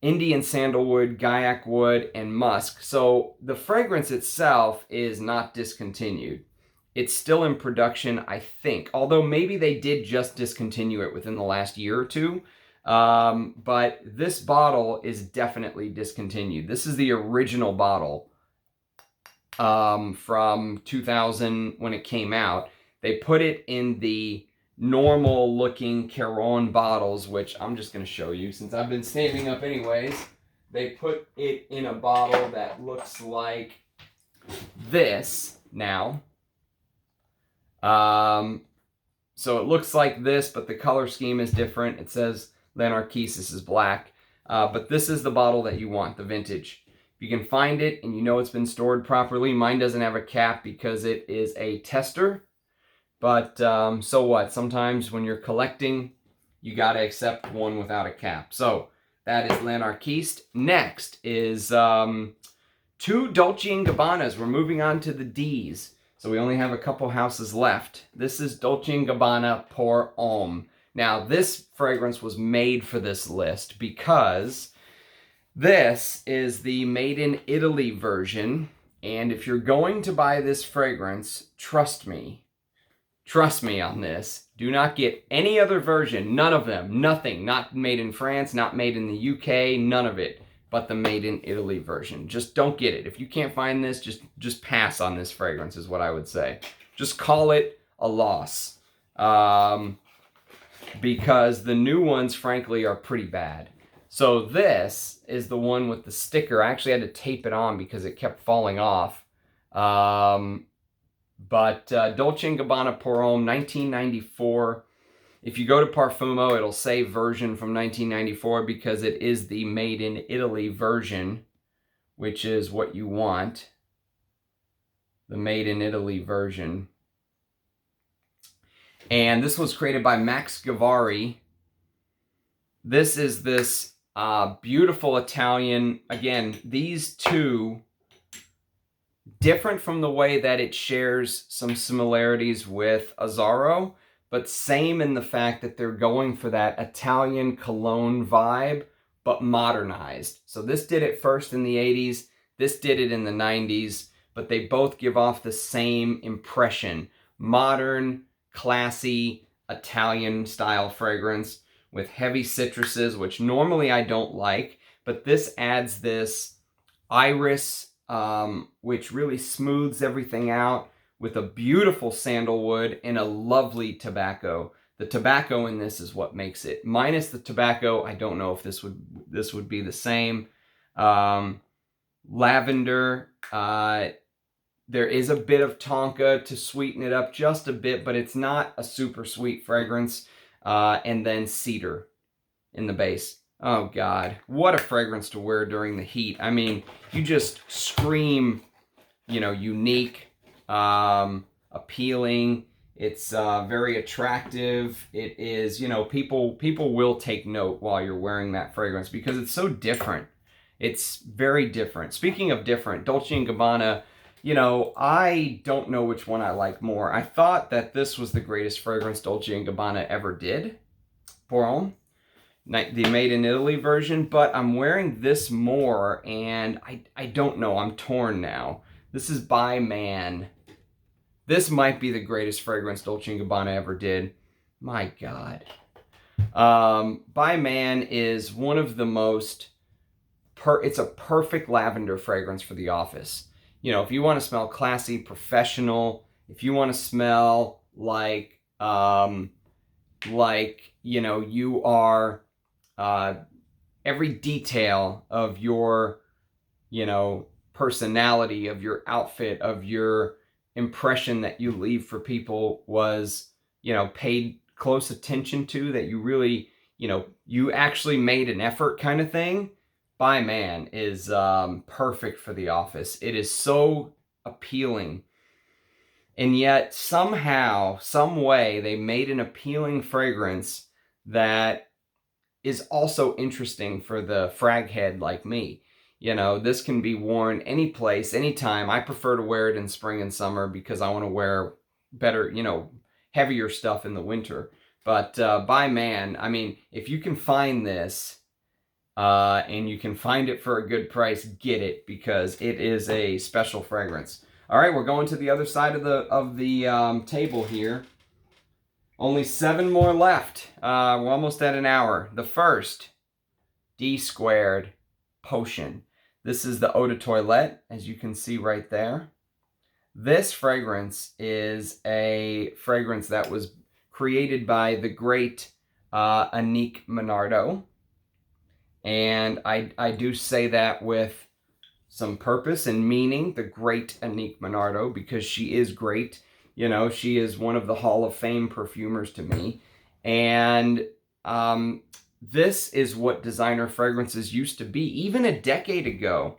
Indian sandalwood, Gaiac wood, and musk. So the fragrance itself is not discontinued. It's still in production, I think. Although maybe they did just discontinue it within the last year or 2. But this bottle is definitely discontinued. This is the original bottle from 2000 when it came out. They put it in the normal looking Caron bottles, which I'm just going to show you since I've been standing up anyways. They put it in a bottle that looks like this now. So it looks like this, but the color scheme is different. It says L'Anarchiste, this is black. But this is the bottle that you want, the vintage. If you can find it and you know it's been stored properly, mine doesn't have a cap because it is a tester. But so what? Sometimes when you're collecting, you got to accept one without a cap. So that is L'Anarchiste. Next is 2 Dolce & Gabbanas. We're moving on to the D's. So we only have a couple houses left. This is Dolce & Gabbana Pour Homme. Now this fragrance was made for this list because this is the Made in Italy version. And if you're going to buy this fragrance, trust me on this. Do not get any other version. None of them. Nothing. Not made in France, not made in the UK, none of it. But the Made in Italy version. Just don't get it. If you can't find this, just pass on this fragrance is what I would say. Just call it a loss. Because the new ones, frankly, are pretty bad. So this is the one with the sticker. I actually had to tape it on because it kept falling off. But Dolce & Gabbana Pour Homme, 1994. If you go to Parfumo, it'll say version from 1994 because it is the Made in Italy version, which is what you want. The Made in Italy version. And this was created by Max Gavari. This is this beautiful Italian. Again, these 2... different from the way that it shares some similarities with Azzaro, but same in the fact that they're going for that Italian cologne vibe, but modernized. So this did it first in the 80s, this did it in the 90s, but they both give off the same impression. Modern, classy, Italian style fragrance with heavy citruses, which normally I don't like, but this adds this iris, which really smooths everything out with a beautiful sandalwood and a lovely tobacco. The tobacco in this is what makes it. Minus the tobacco, I don't know if this would be the same. Lavender, there is a bit of tonka to sweeten it up just a bit, but it's not a super sweet fragrance. And then cedar in the base. Oh God, what a fragrance to wear during the heat. I mean, you just scream, you know, unique, appealing. It's very attractive. It is, you know, people will take note while you're wearing that fragrance because it's so different. It's very different. Speaking of different, Dolce & Gabbana, you know, I don't know which one I like more. I thought that this was the greatest fragrance Dolce & Gabbana ever did. Pour Homme, the made in Italy version, but I'm wearing this more and I don't know. I'm torn now. This is Bijan Man. This might be the greatest fragrance Dolce & Gabbana ever did. My God. Bijan Man is one of the most, it's a perfect lavender fragrance for the office. You know, if you want to smell classy, professional, if you want to smell like, you know, you are, every detail of your, you know, personality, of your outfit, of your impression that you leave for people was, you know, paid close attention to, that you really, you know, you actually made an effort kind of thing. Bijan Man is perfect for the office. It is so appealing. And yet somehow, some way, they made an appealing fragrance that is also interesting for the frag head like me. You know, this can be worn any place, anytime. I prefer to wear it in spring and summer because I want to wear better, you know, heavier stuff in the winter. But Bijan Man, I mean, if you can find this, and you can find it for a good price, get it, because it is a special fragrance. All right, we're going to the other side of the table here. Only 7 more left. We're almost at an hour. The first, D² Potion. This is the Eau de Toilette, as you can see right there. This fragrance is a fragrance that was created by the great Annick Menardo. And I do say that with some purpose and meaning, the great Annick Menardo, because she is great. You know, she is one of the Hall of Fame perfumers to me. And this is what designer fragrances used to be, even a decade ago.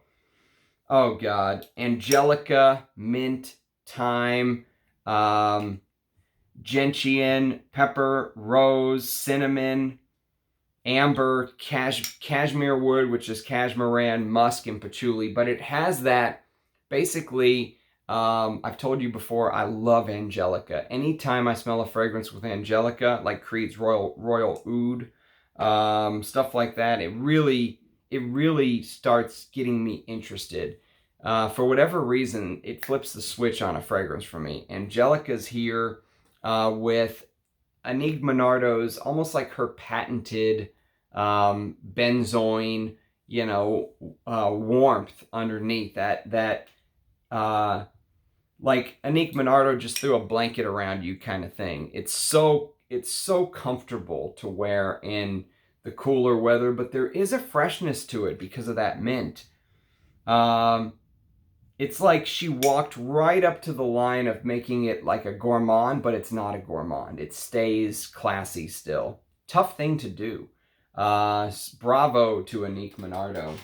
Oh, God. Angelica, mint, thyme, gentian, pepper, rose, cinnamon, amber, cashmere wood, which is cashmeran, musk, and patchouli. But it has that, basically, I've told you before, I love Angelica. Anytime I smell a fragrance with Angelica, like Creed's Royal Oud, stuff like that, it really starts getting me interested. For whatever reason, it flips the switch on a fragrance for me. Angelica's here with Annick Menardo's, almost like her patented benzoin, you know, warmth underneath that like Annick Menardo just threw a blanket around you kind of thing. It's so comfortable to wear in the cooler weather, but there is a freshness to it because of that mint. It's like she walked right up to the line of making it like a gourmand, but it's not a gourmand. It stays classy still. Tough thing to do. Bravo to Annick Menardo.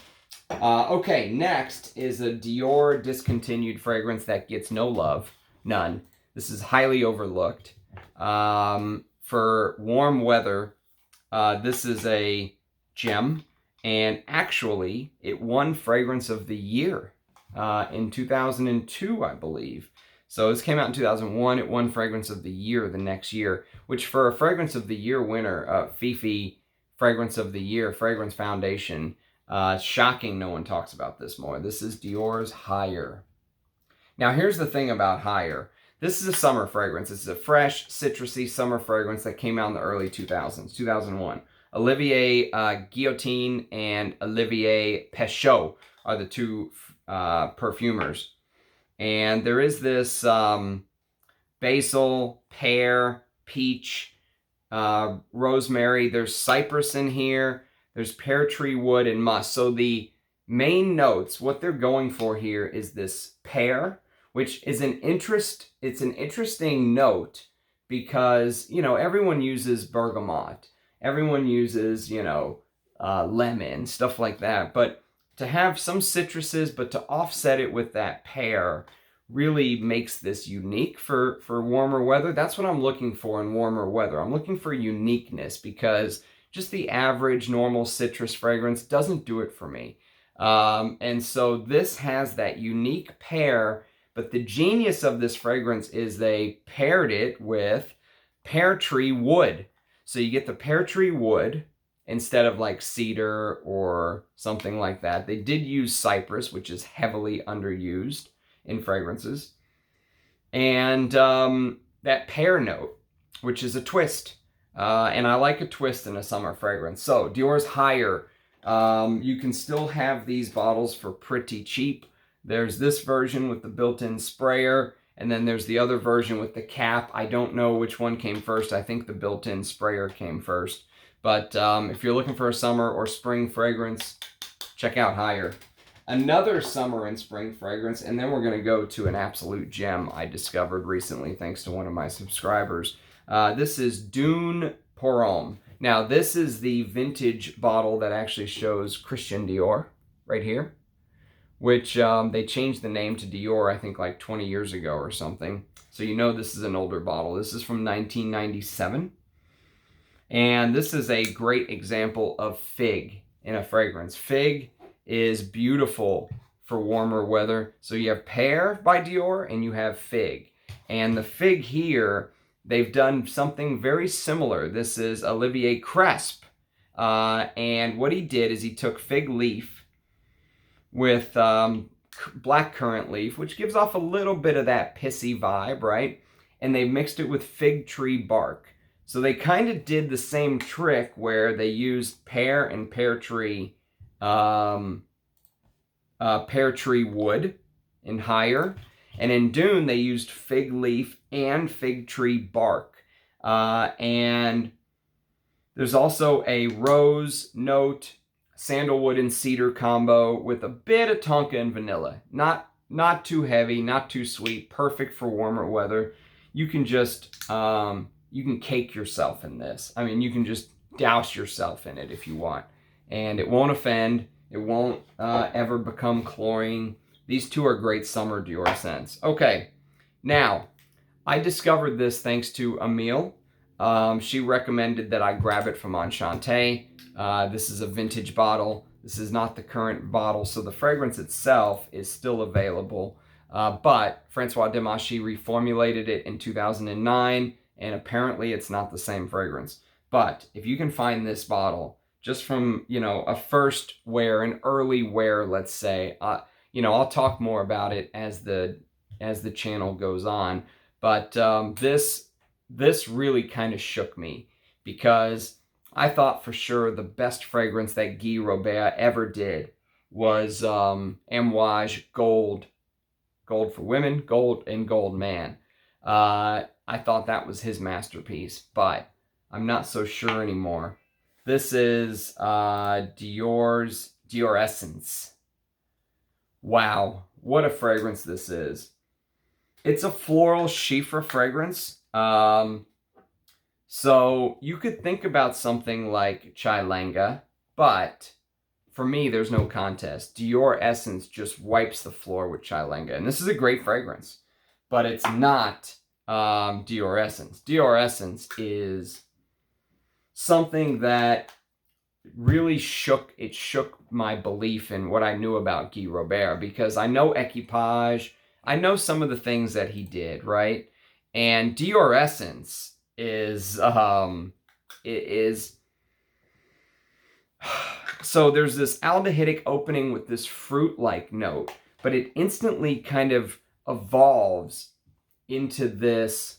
Okay, next is a Dior discontinued fragrance that gets no love. None. This is highly overlooked. For warm weather, this is a gem. And actually, it won Fragrance of the Year in 2002, I believe. So this came out in 2001. It won Fragrance of the Year the next year, which for a Fragrance of the Year winner, Fifi Fragrance of the Year, Fragrance Foundation, shocking no one talks about this more. This is Dior's Higher. Now, here's the thing about Higher. This is a summer fragrance. This is a fresh, citrusy summer fragrance that came out in the early 2000s, 2001. Olivier Guillotine and Olivier Pechot are the two perfumers. And there is this basil, pear, peach, rosemary. There's cypress in here. There's pear tree wood and musk. So the main notes, what they're going for here is this pear, which is it's an interesting note because, you know, everyone uses bergamot. Everyone uses, you know, lemon, stuff like that. But to have some citruses, but to offset it with that pear really makes this unique for warmer weather. That's what I'm looking for in warmer weather. I'm looking for uniqueness because just the average normal citrus fragrance doesn't do it for me. And so this has that unique pear, but the genius of this fragrance is they paired it with pear tree wood. So you get the pear tree wood instead of like cedar or something like that. They did use cypress, which is heavily underused in fragrances. And that pear note, which is a twist. And I like a twist in a summer fragrance. So Dior's Higher. You can still have these bottles for pretty cheap. There's this version with the built-in sprayer, and then there's the other version with the cap. I don't know which one came first. I think the built-in sprayer came first. But if you're looking for a summer or spring fragrance, check out Higher. Another summer and spring fragrance, and then we're going to go to an absolute gem I discovered recently thanks to one of my subscribers. This is Dune Pour Homme. Now, this is the vintage bottle that actually shows Christian Dior right here, which they changed the name to Dior, I think, like 20 years ago or something. So you know this is an older bottle. This is from 1997. And this is a great example of fig in a fragrance. Fig is beautiful for warmer weather. So you have pear by Dior and you have fig. And the fig here, they've done something very similar. This is Olivier Cresp. And what he did is he took fig leaf with black currant leaf, which gives off a little bit of that pissy vibe, right? And they mixed it with fig tree bark. So they kind of did the same trick where they used pear and pear tree wood in Higher. And in Dune, they used fig leaf and fig tree bark. And there's also a rose note, sandalwood and cedar combo with a bit of tonka and vanilla. Not too heavy, not too sweet, perfect for warmer weather. You can just, you can cake yourself in this. I mean, you can just douse yourself in it if you want. And it won't offend. It won't ever become cloying. These two are great summer Dior scents. Okay, now, I discovered this thanks to Emile. She recommended that I grab it from Enchante. This is a vintage bottle. This is not the current bottle, so the fragrance itself is still available. But Francois Demachy reformulated it in 2009, and apparently it's not the same fragrance. But if you can find this bottle, just from, you know, a first wear, an early wear, let's say, you know, I'll talk more about it as the channel goes on. But this really kind of shook me because I thought for sure the best fragrance that Guy Robert ever did was Amouage Gold for Women, Gold and Gold Man. I thought that was his masterpiece, but I'm not so sure anymore. This is Dior Essence. Wow, what a fragrance this is. It's a floral chiffre fragrance. So you could think about something like Cialenga, but for me, there's no contest. Dior Essence just wipes the floor with Cialenga. And this is a great fragrance, but it's not Dior Essence. Dior Essence is something that really shook my belief in what I knew about Guy Robert, because I know Equipage, I know some of the things that he did, right? And Dior Essence is so there's this aldehydic opening with this fruit-like note, but it instantly kind of evolves into this,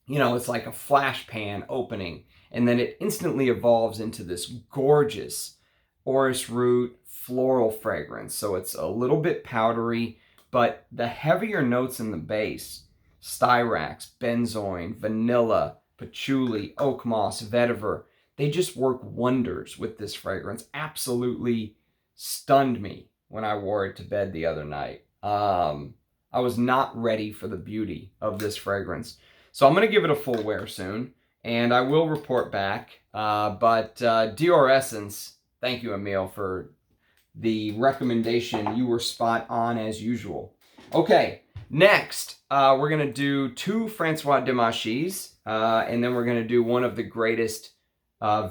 you know, it's like a flash pan opening, and then it instantly evolves into this gorgeous orris root floral fragrance. So it's a little bit powdery, but the heavier notes in the base, styrax, benzoin, vanilla, patchouli, oak moss, vetiver, they just work wonders with this fragrance. Absolutely stunned me when I wore it to bed the other night. I was not ready for the beauty of this fragrance. So I'm going to give it a full wear soon, and I will report back. But Dior Essence, thank you, Emile, for the recommendation. You were spot on as usual. Okay, next, we're going to do 2 Francois Demachy's, and then we're going to do one of the greatest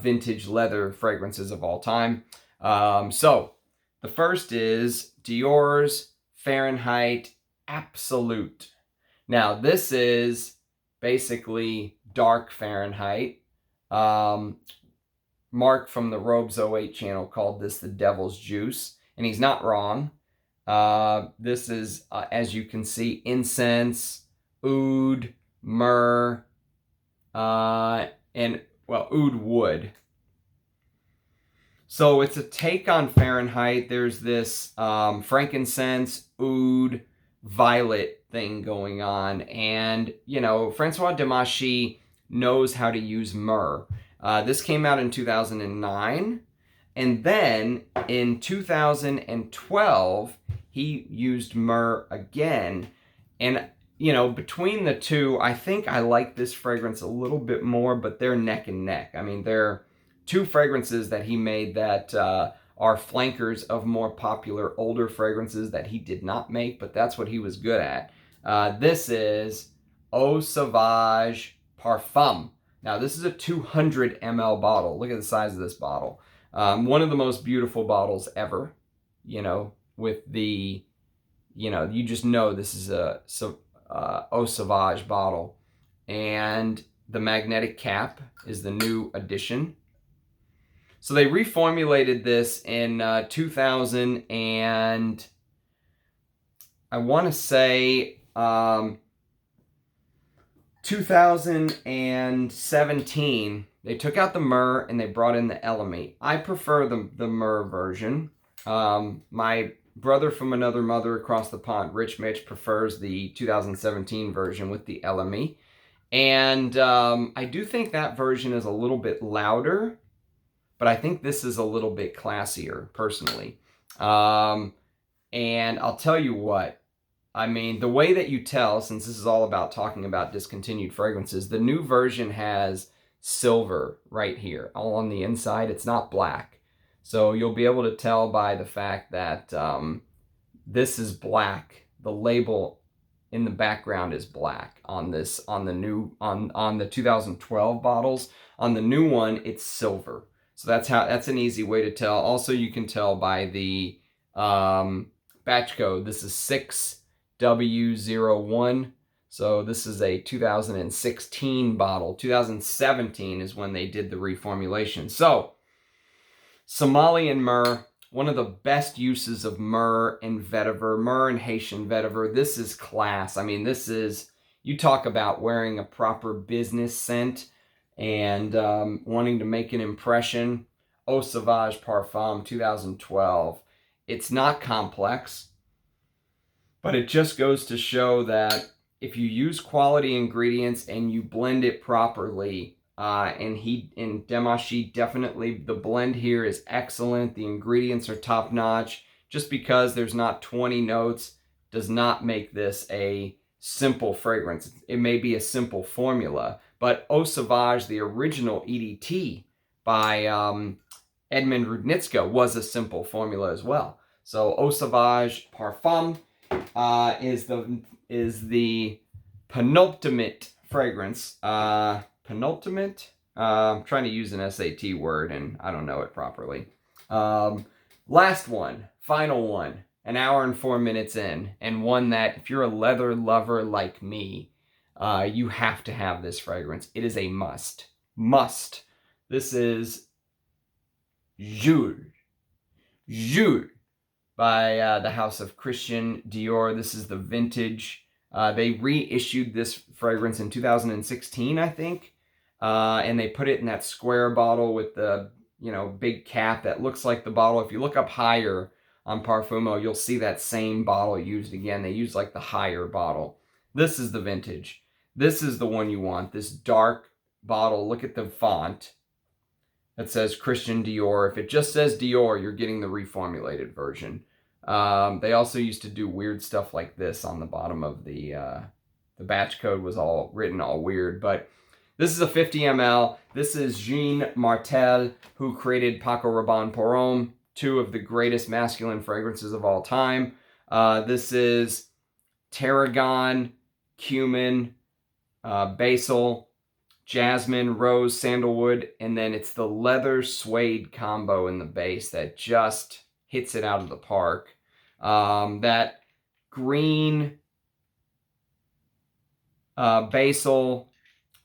vintage leather fragrances of all time. So the first is Dior's Fahrenheit Absolute. Now, this is basically dark Fahrenheit. Mark from the Robes 08 channel called this the devil's juice, and he's not wrong. This is, as you can see, incense, oud, myrrh, and, well, oud wood. So it's a take on Fahrenheit. There's this frankincense, oud, violet thing going on. And, you know, Francois Demachy knows how to use myrrh. This came out in 2009. And then in 2012, he used myrrh again. And, you know, between the two, I think I like this fragrance a little bit more, but they're neck and neck. I mean, they're 2 fragrances that he made that are flankers of more popular older fragrances that he did not make, but that's what he was good at. This is Eau Sauvage Parfum. Now, this is a 200 ml bottle. Look at the size of this bottle. One of the most beautiful bottles ever, you know, with the, you know, you just know this is a Eau Sauvage bottle. And the magnetic cap is the new addition. So they reformulated this in 2000 and I want to say 2017. They took out the myrrh and they brought in the elemi. I prefer the myrrh version. My brother from another mother across the pond, Rich Mitch, prefers the 2017 version with the elemi. And I do think that version is a little bit louder, but I think this is a little bit classier, personally. And I'll tell you what, I mean, the way that you tell, since this is all about talking about discontinued fragrances, the new version has silver right here, all on the inside. It's not black. So you'll be able to tell by the fact that this is black. The label in the background is black on this, on the 2012 bottles. On the new one, it's silver. So that's an easy way to tell. Also, you can tell by the batch code. This is 6W01. So this is a 2016 bottle. 2017 is when they did the reformulation. So Somalian myrrh, one of the best uses of myrrh and vetiver, myrrh and Haitian vetiver. This is class. I mean, this is, you talk about wearing a proper business scent and wanting to make an impression. Eau Sauvage Parfum 2012. It's not complex, but it just goes to show that if you use quality ingredients and you blend it properly, and Demachy, definitely the blend here is excellent. The ingredients are top notch. Just because there's not 20 notes does not make this a simple fragrance. It may be a simple formula, but Eau Sauvage, the original EDT by Edmond Rudnitska, was a simple formula as well. So Eau Sauvage Parfum is the penultimate fragrance. Penultimate? I'm trying to use an SAT word and I don't know it properly. Last one, final one, an hour and 4 minutes in, and one that if you're a leather lover like me, you have to have this fragrance. It is a must. Must. This is Jules by the House of Christian Dior. This is the vintage. They reissued this fragrance in 2016, I think. And they put it in that square bottle with the, you know, big cap that looks like the bottle. If you look up higher on Parfumo, you'll see that same bottle used again. They use like the higher bottle. This is the vintage. This is the one you want, this dark bottle. Look at the font that says Christian Dior. If it just says Dior, you're getting the reformulated version. They also used to do weird stuff like this on the bottom of the batch code was all written all weird. But this is a 50 ml. This is Jean Martel, who created Paco Rabanne Pour Homme, two of the greatest masculine fragrances of all time. This is tarragon, cumin, basil, jasmine, rose, sandalwood, and then it's the leather suede combo in the base that just hits it out of the park. That green, basil,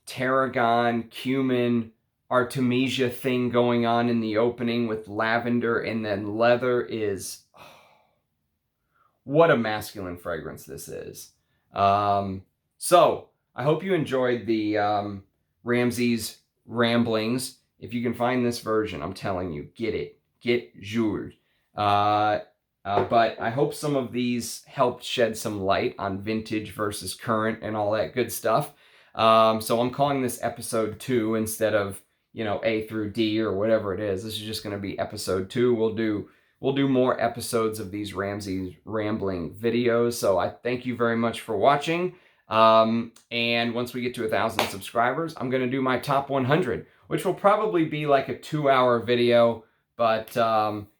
tarragon, cumin, artemisia thing going on in the opening with lavender, and then leather is... oh, what a masculine fragrance this is. So, I hope you enjoyed the Ramsey's ramblings. If you can find this version, I'm telling you, get it. Get Jules. But I hope some of these helped shed some light on vintage versus current and all that good stuff. So I'm calling this episode 2 instead of, you know, A through D or whatever it is. This is just going to be episode 2. We'll do more episodes of these Ramsey's rambling videos. So I thank you very much for watching. And once we get to 1,000 subscribers, I'm going to do my top 100, which will probably be like a 2-hour video, but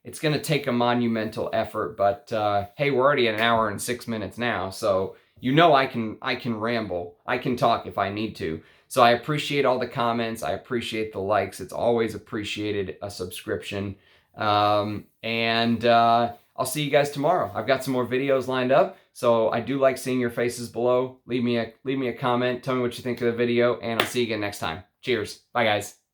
it's going to take a monumental effort. But hey, we're already at 1 hour and 6 minutes now, so you know I can ramble. I can talk if I need to. So I appreciate all the comments. I appreciate the likes. It's always appreciated a subscription. And I'll see you guys tomorrow. I've got some more videos lined up, so I do like seeing your faces below. Leave me a comment. Tell me what you think of the video, and I'll see you again next time. Cheers. Bye, guys.